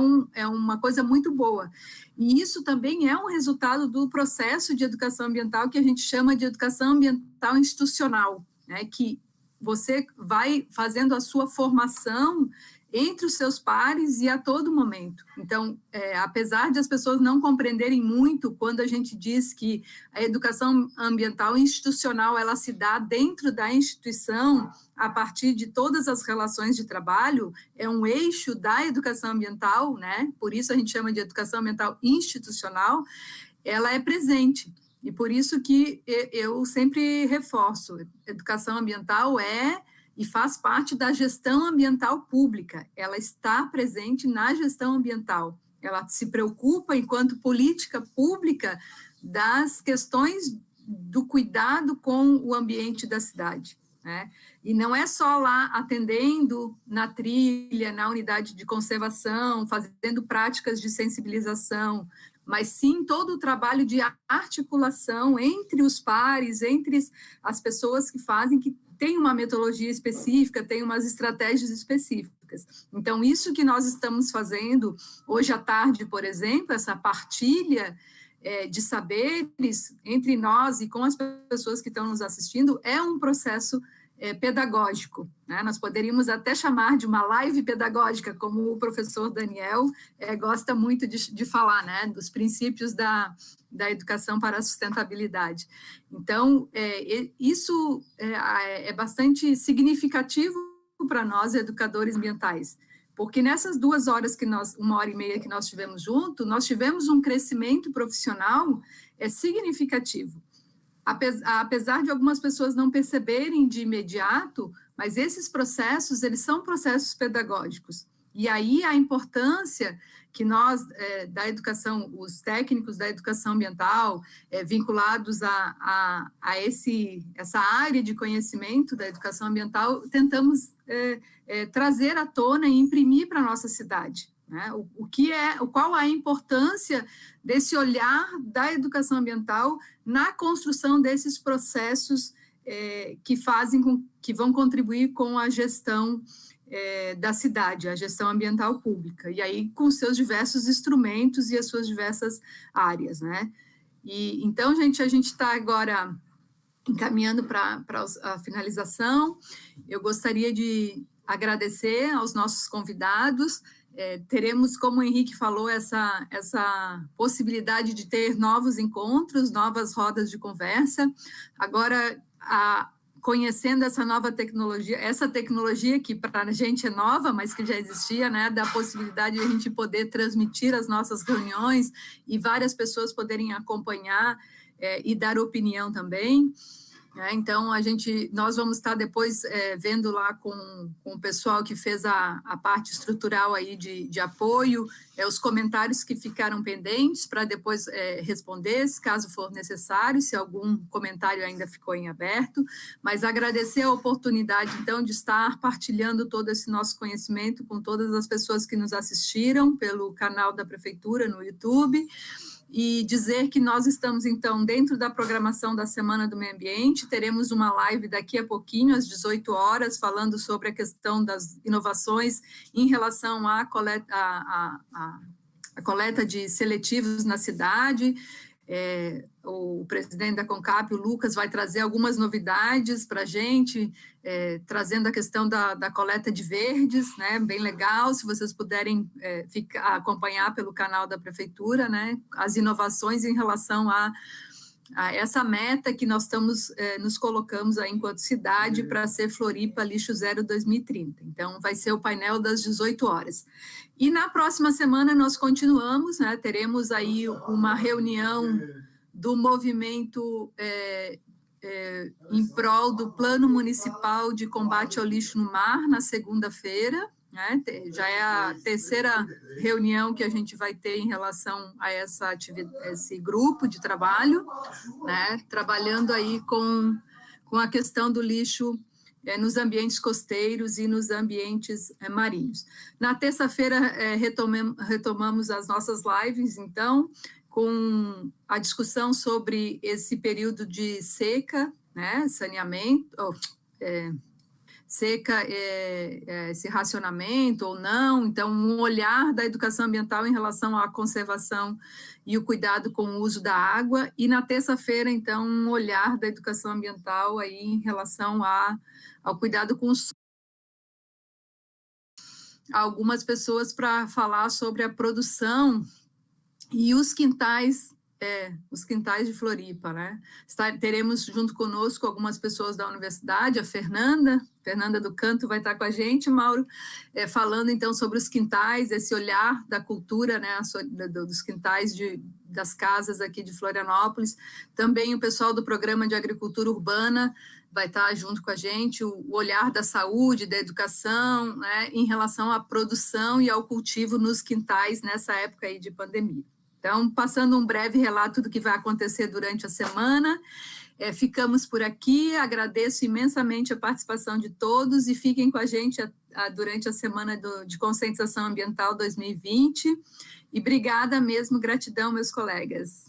uma coisa muito boa. E isso também é um resultado do processo de educação ambiental que a gente chama de educação ambiental institucional, né? Que você vai fazendo a sua formação entre os seus pares e a todo momento. Então, apesar de as pessoas não compreenderem muito quando a gente diz que a educação ambiental institucional, ela se dá dentro da instituição, a partir de todas as relações de trabalho, é um eixo da educação ambiental, né? Por isso a gente chama de educação ambiental institucional, ela é presente. E por isso que eu sempre reforço, educação ambiental e faz parte da gestão ambiental pública, ela está presente na gestão ambiental, ela se preocupa, enquanto política pública, das questões do cuidado com o ambiente da cidade, né? E não é só lá atendendo na trilha, na unidade de conservação, fazendo práticas de sensibilização, mas sim todo o trabalho de articulação entre os pares, entre as pessoas que fazem, que tem uma metodologia específica, tem umas estratégias específicas. Então, isso que nós estamos fazendo hoje à tarde, por exemplo, essa partilha de saberes entre nós e com as pessoas que estão nos assistindo, é um processo pedagógico, né? Nós poderíamos até chamar de uma live pedagógica, como o professor Daniel gosta muito de falar, né? Dos princípios da educação para a sustentabilidade. Então, isso é bastante significativo para nós, educadores ambientais, porque nessas 2 horas 1h30 que nós tivemos junto, nós tivemos um crescimento profissional significativo. Apesar de algumas pessoas não perceberem de imediato, mas esses processos, eles são processos pedagógicos. E aí a importância que nós, da educação, os técnicos da educação ambiental, vinculados a essa área de conhecimento da educação ambiental, tentamos trazer à tona e imprimir para a nossa cidade. Né? Qual a importância desse olhar da educação ambiental na construção desses processos que vão contribuir com a gestão da cidade, a gestão ambiental pública, e aí com seus diversos instrumentos e as suas diversas áreas, né? E então, gente, a gente está agora encaminhando para a finalização. Eu gostaria de agradecer aos nossos convidados. Teremos, como o Henrique falou, essa possibilidade de ter novos encontros, novas rodas de conversa. Agora, conhecendo essa nova tecnologia, essa tecnologia que para a gente é nova, mas que já existia, né, da possibilidade de a gente poder transmitir as nossas reuniões e várias pessoas poderem acompanhar e dar opinião também. Então, nós vamos estar depois vendo lá com o pessoal que fez a parte estrutural aí de apoio, os comentários que ficaram pendentes para depois responder, se caso for necessário, se algum comentário ainda ficou em aberto, mas agradecer a oportunidade, então, de estar partilhando todo esse nosso conhecimento com todas as pessoas que nos assistiram pelo canal da Prefeitura no YouTube, e dizer que nós estamos, então, dentro da programação da Semana do Meio Ambiente. Teremos uma live daqui a pouquinho, às 18 horas, falando sobre a questão das inovações em relação à coleta de seletivos na cidade. O presidente da CONCAP, o Lucas, vai trazer algumas novidades para a gente, trazendo a questão da coleta de verdes, né, bem legal, se vocês puderem acompanhar pelo canal da Prefeitura, né, as inovações em relação a essa meta que nós nos colocamos aí enquanto cidade para ser Floripa Lixo Zero 2030. Então, vai ser o painel das 18 horas. E na próxima semana nós continuamos, né, teremos aí uma reunião do movimento em prol do Plano Municipal de Combate ao Lixo no Mar, na segunda-feira, né? Já é a terceira reunião que a gente vai ter em relação a esse grupo de trabalho, né? Trabalhando aí com a questão do lixo nos ambientes costeiros e nos ambientes marinhos. Na terça-feira, retomamos as nossas lives, então, com a discussão sobre esse período de seca, né, saneamento, seca, esse racionamento ou não, então um olhar da educação ambiental em relação à conservação e o cuidado com o uso da água, e na terça-feira, então, um olhar da educação ambiental aí em relação ao cuidado com os algumas pessoas para falar sobre a produção e os quintais de Floripa, né? Teremos junto conosco algumas pessoas da universidade, a Fernanda do Canto vai estar com a gente, Mauro, falando então sobre os quintais, esse olhar da cultura, né, dos quintais das casas aqui de Florianópolis. Também o pessoal do Programa de Agricultura Urbana vai estar junto com a gente, o olhar da saúde, da educação, né, em relação à produção e ao cultivo nos quintais nessa época aí de pandemia. Então, passando um breve relato do que vai acontecer durante a semana, ficamos por aqui, agradeço imensamente a participação de todos e fiquem com a gente durante a Semana de Conscientização Ambiental 2020. E obrigada mesmo, gratidão, meus colegas.